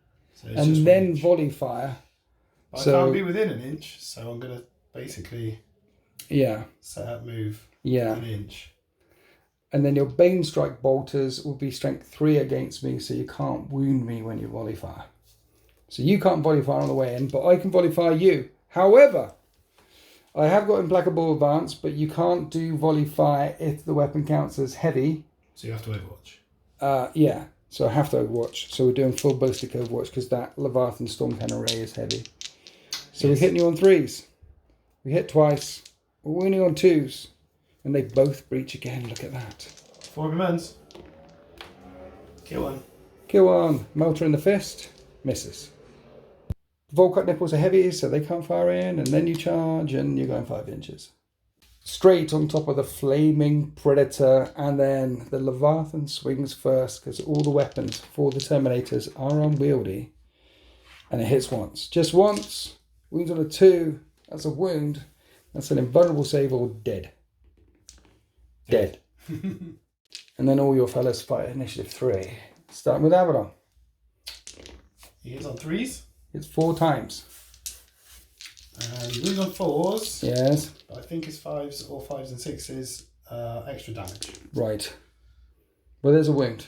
and then volley fire. But I can't be within 1 inch, so I'm going to basically set up move 1 inch. And then your Bane Strike bolters will be strength 3 against me, so you can't wound me when you volley fire. So you can't volley fire on the way in, but I can volley fire you. However, I have got implacable advance, but you can't do volley fire if the weapon counts as heavy. So you have to overwatch. Yeah, so I have to overwatch. So we're doing full ballistic overwatch because that Leviathan Storm Cannon Ray is heavy. So we're hitting you on 3s. We hit twice. We're winning on 2s. And they both breach again. Look at that. 4 commands. Kill 1. Kill 1. Melter in the fist. Misses. Volcut nipples are heavy, so they can't fire in. And then you charge, and you're going 5 inches. Straight on top of the flaming Predator. And then the Leviathan swings first, because all the weapons for the Terminators are unwieldy. And it hits once. Just once. Wounds on a 2. That's a wound. That's an invulnerable save or dead. Dead. And then all your fellas fight initiative 3. Starting with Abaddon. He hits on 3s. It's 4 times. And he moves on 4s. Yes. But I think it's 5s or 5s and 6s extra damage. Right. Well, there's a wound.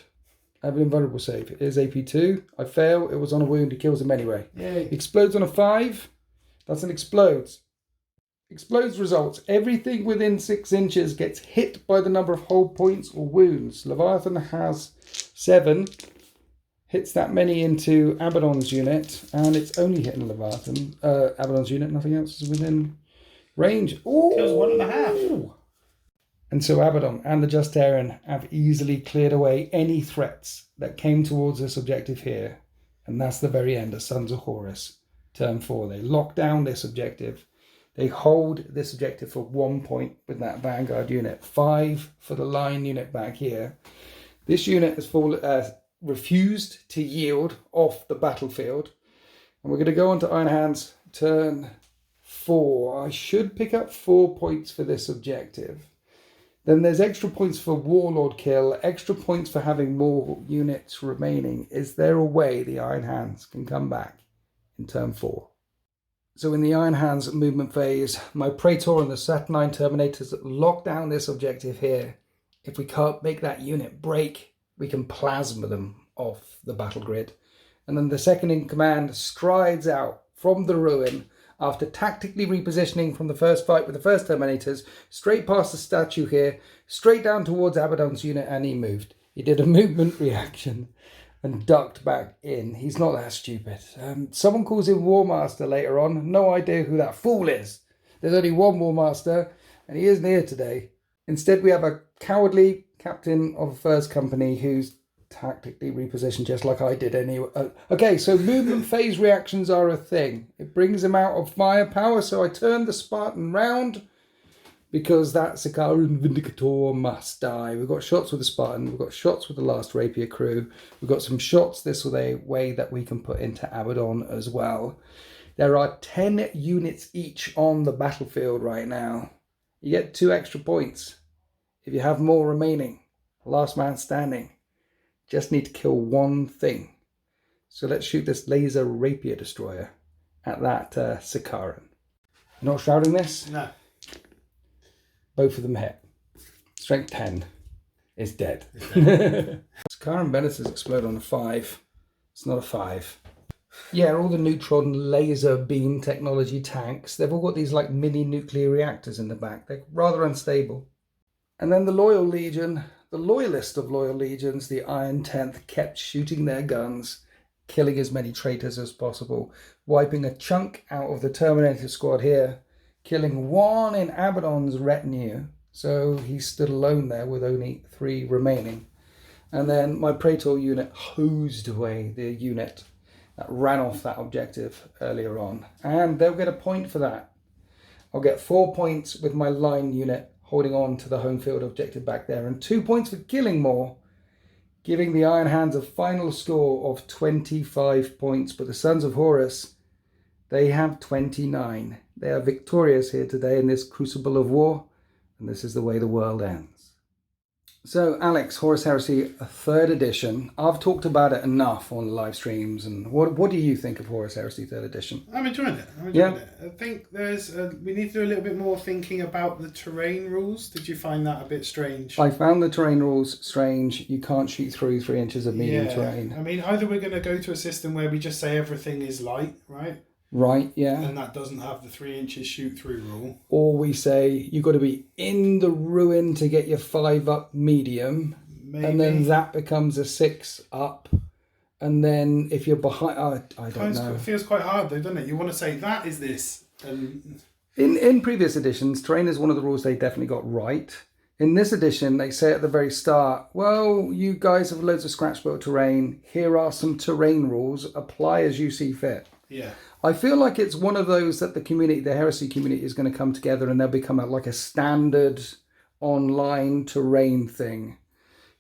I have an invulnerable save. It is AP2. I fail. It was on a wound. It kills him anyway. Yay. Explodes on a 5. That's an explodes. Explodes results. Everything within 6 inches gets hit by the number of hold points or wounds. Leviathan has 7. Hits that many into Abaddon's unit. And it's only hitting Leviathan. Abaddon's unit. Nothing else is within range. Ooh. Kills 1.5. And so Abaddon and the Justarian have easily cleared away any threats that came towards this objective here. And that's the very end of Sons of Horus. Turn 4. They lock down this objective. They hold this objective for 1 point with that Vanguard unit. 5 for the line unit back here. This unit has refused to yield off the battlefield. And we're going to go on to Iron Hands turn 4. I should pick up 4 points for this objective. Then there's extra points for Warlord kill, extra points for having more units remaining. Is there a way the Iron Hands can come back in turn 4? So in the Iron Hands movement phase, my Praetor and the Saturnine Terminators lock down this objective here. If we can't make that unit break, we can plasma them off the battle grid. And then the second in command strides out from the ruin after tactically repositioning from the first fight with the first Terminators, straight past the statue here, straight down towards Abaddon's unit, and he moved. He did a movement reaction and ducked back in. He's not that stupid. Someone calls him War Master later on. No idea who that fool is. There's only one War Master, and he isn't here today. Instead, we have a cowardly captain of a first company who's tactically repositioned just like I did anyway. Okay, so movement phase reactions are a thing. It brings him out of firepower, so I turned the Spartan round because that Sicaran Vindicator must die. We've got shots with the Spartan, we've got shots with the last Rapier crew, we've got some shots this way that we can put into Abaddon as well. There are 10 units each on the battlefield right now. You get 2 extra points if you have more remaining. Last man standing. Just need to kill one thing. So let's shoot this laser Rapier Destroyer at that Sicaran. Not shrouding this? No. Both of them hit. Strength 10 is dead. Sicaran Bennett's explode on a 5. It's not a 5. Yeah, all the neutron laser beam technology tanks, they've all got these like mini nuclear reactors in the back. They're rather unstable. And then the Loyal Legion, the loyalist of Loyal Legions, the Iron 10th, kept shooting their guns, killing as many traitors as possible, wiping a chunk out of the Terminator squad here, killing 1 in Abaddon's retinue, so he stood alone there with only 3 remaining. And then my Praetor unit hosed away the unit that ran off that objective earlier on, and they'll get a point for that. I'll get 4 points with my line unit holding on to the home field objective back there, and 2 points for killing more, giving the Iron Hands a final score of 25 points. But the Sons of Horus, they have 29. They are victorious here today in this crucible of war, and this is the way the world ends. So Alex, Horus Heresy, a 3rd edition. I've talked about it enough on live streams. And what do you think of Horus Heresy 3rd edition? I'm enjoying it. It. I think we need to do a little bit more thinking about the terrain rules. Did you find that a bit strange? I found the terrain rules strange. You can't shoot through 3 inches of medium terrain. I mean, either we're going to go to a system where we just say everything is light, right? Right, yeah. And that doesn't have the 3 inches shoot through rule. Or we say you've got to be in the ruin to get your 5 up medium. Maybe. And then that becomes a 6 up. And then if you're behind, I don't know. It feels quite hard though, doesn't it? You want to say that is this. And in previous editions, terrain is one of the rules they definitely got right. In this edition, they say at the very start, well, you guys have loads of scratch built terrain. Here are some terrain rules. Apply as you see fit. Yeah. I feel like it's one of those that the community, the heresy community, is going to come together and they'll become like a standard online terrain thing.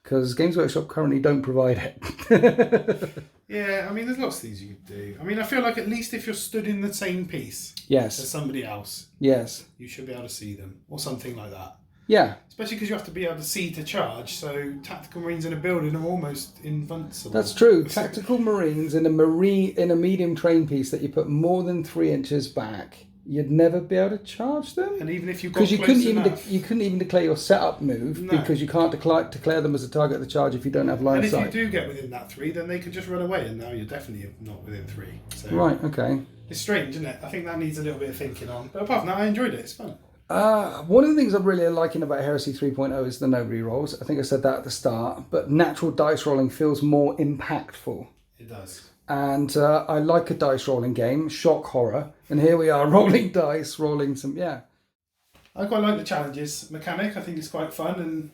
Because Games Workshop currently don't provide it. Yeah, I mean, there's lots of things you could do. I mean, I feel like at least if you're stood in the same piece yes. as somebody else, yes, you should be able to see them or something like that. Yeah. Especially because you have to be able to see to charge, so tactical marines in a building are almost invincible. That's true. Tactical marines in a medium train piece that you put more than 3 inches back you'd never be able to charge them. And even if you got Because you couldn't even declare your setup move, because you can't declare them as a target of the charge if you don't have line of sight. And if you do get within that 3, then they could just run away, and now you're definitely not within 3. So right, okay. It's strange, isn't it? I think that needs a little bit of thinking on. But apart from that, I enjoyed it. It's fun. One of the things I'm really liking about Heresy 3.0 is the no rerolls. I think I said that at the start, but natural dice rolling feels more impactful. It does. And I like a dice rolling game, shock horror, and here we are rolling dice, rolling some, I quite like the challenges mechanic. I think it's quite fun,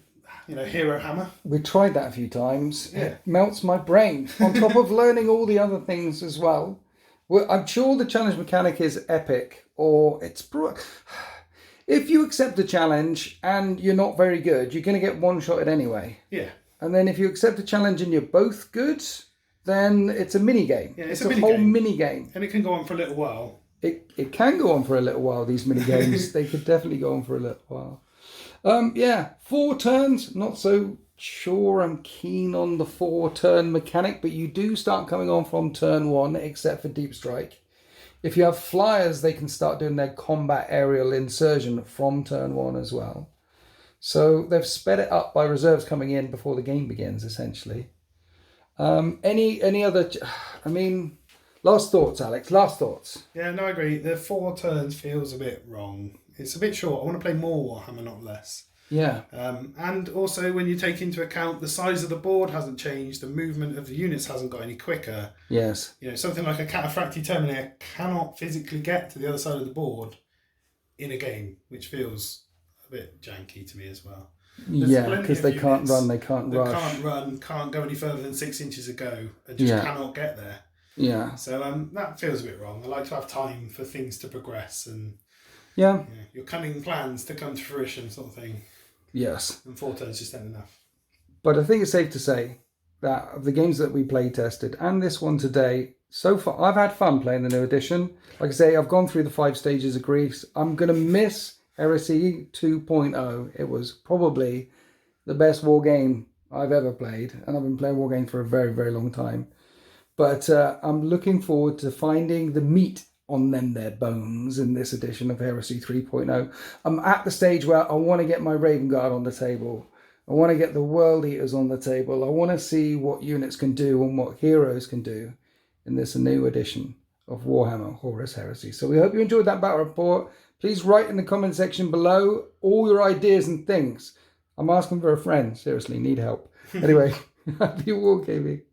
and hero hammer. We tried that a few times. Yeah. It melts my brain. On top of learning all the other things as well. I'm sure the challenge mechanic is epic, or it's... If you accept a challenge and you're not very good, you're going to get one-shotted anyway. Yeah. And then if you accept a challenge and you're both good, then it's a mini-game. Yeah, it's a whole mini-game. And it can go on for a little while. It can go on for a little while, these mini-games. They could definitely go on for a little while. 4 turns. Not so sure I'm keen on the 4-turn mechanic, but you do start coming on from turn 1, except for Deep Strike. If you have flyers, they can start doing their combat aerial insertion from turn 1 as well. So they've sped it up by reserves coming in before the game begins, essentially. Any other... last thoughts, Alex. Last thoughts. Yeah, no, I agree. The 4 turns feels a bit wrong. It's a bit short. I want to play more Warhammer, not less. Yeah. And also, when you take into account the size of the board hasn't changed, the movement of the units hasn't got any quicker. Yes. Something like a Cataphractii Terminator cannot physically get to the other side of the board in a game, which feels a bit janky to me as well. Because they can't run, they can't rush. Can't run, can't go any further than 6 inches a go, and just cannot get there. Yeah. So that feels a bit wrong. I like to have time for things to progress and your cunning plans to come to fruition, sort of thing. Yes. And 4 turns just ain't enough. But I think it's safe to say that of the games that we play tested and this one today, so far I've had fun playing the new edition. Like I say, I've gone through the 5 stages of grief. I'm going to miss Heresy 2.0. It was probably the best war game I've ever played, and I've been playing war games for a very, very long time. But I'm looking forward to finding the meat on them their bones in this edition of Heresy 3.0. I'm at the stage where I want to get my Raven Guard on the table. I want to get the World Eaters on the table. I want to see what units can do and what heroes can do in this new edition of Warhammer Horus Heresy. So we hope you enjoyed that battle report. Please write in the comment section below all your ideas and things. I'm asking for a friend. Seriously, need help. Anyway, happy wargaming.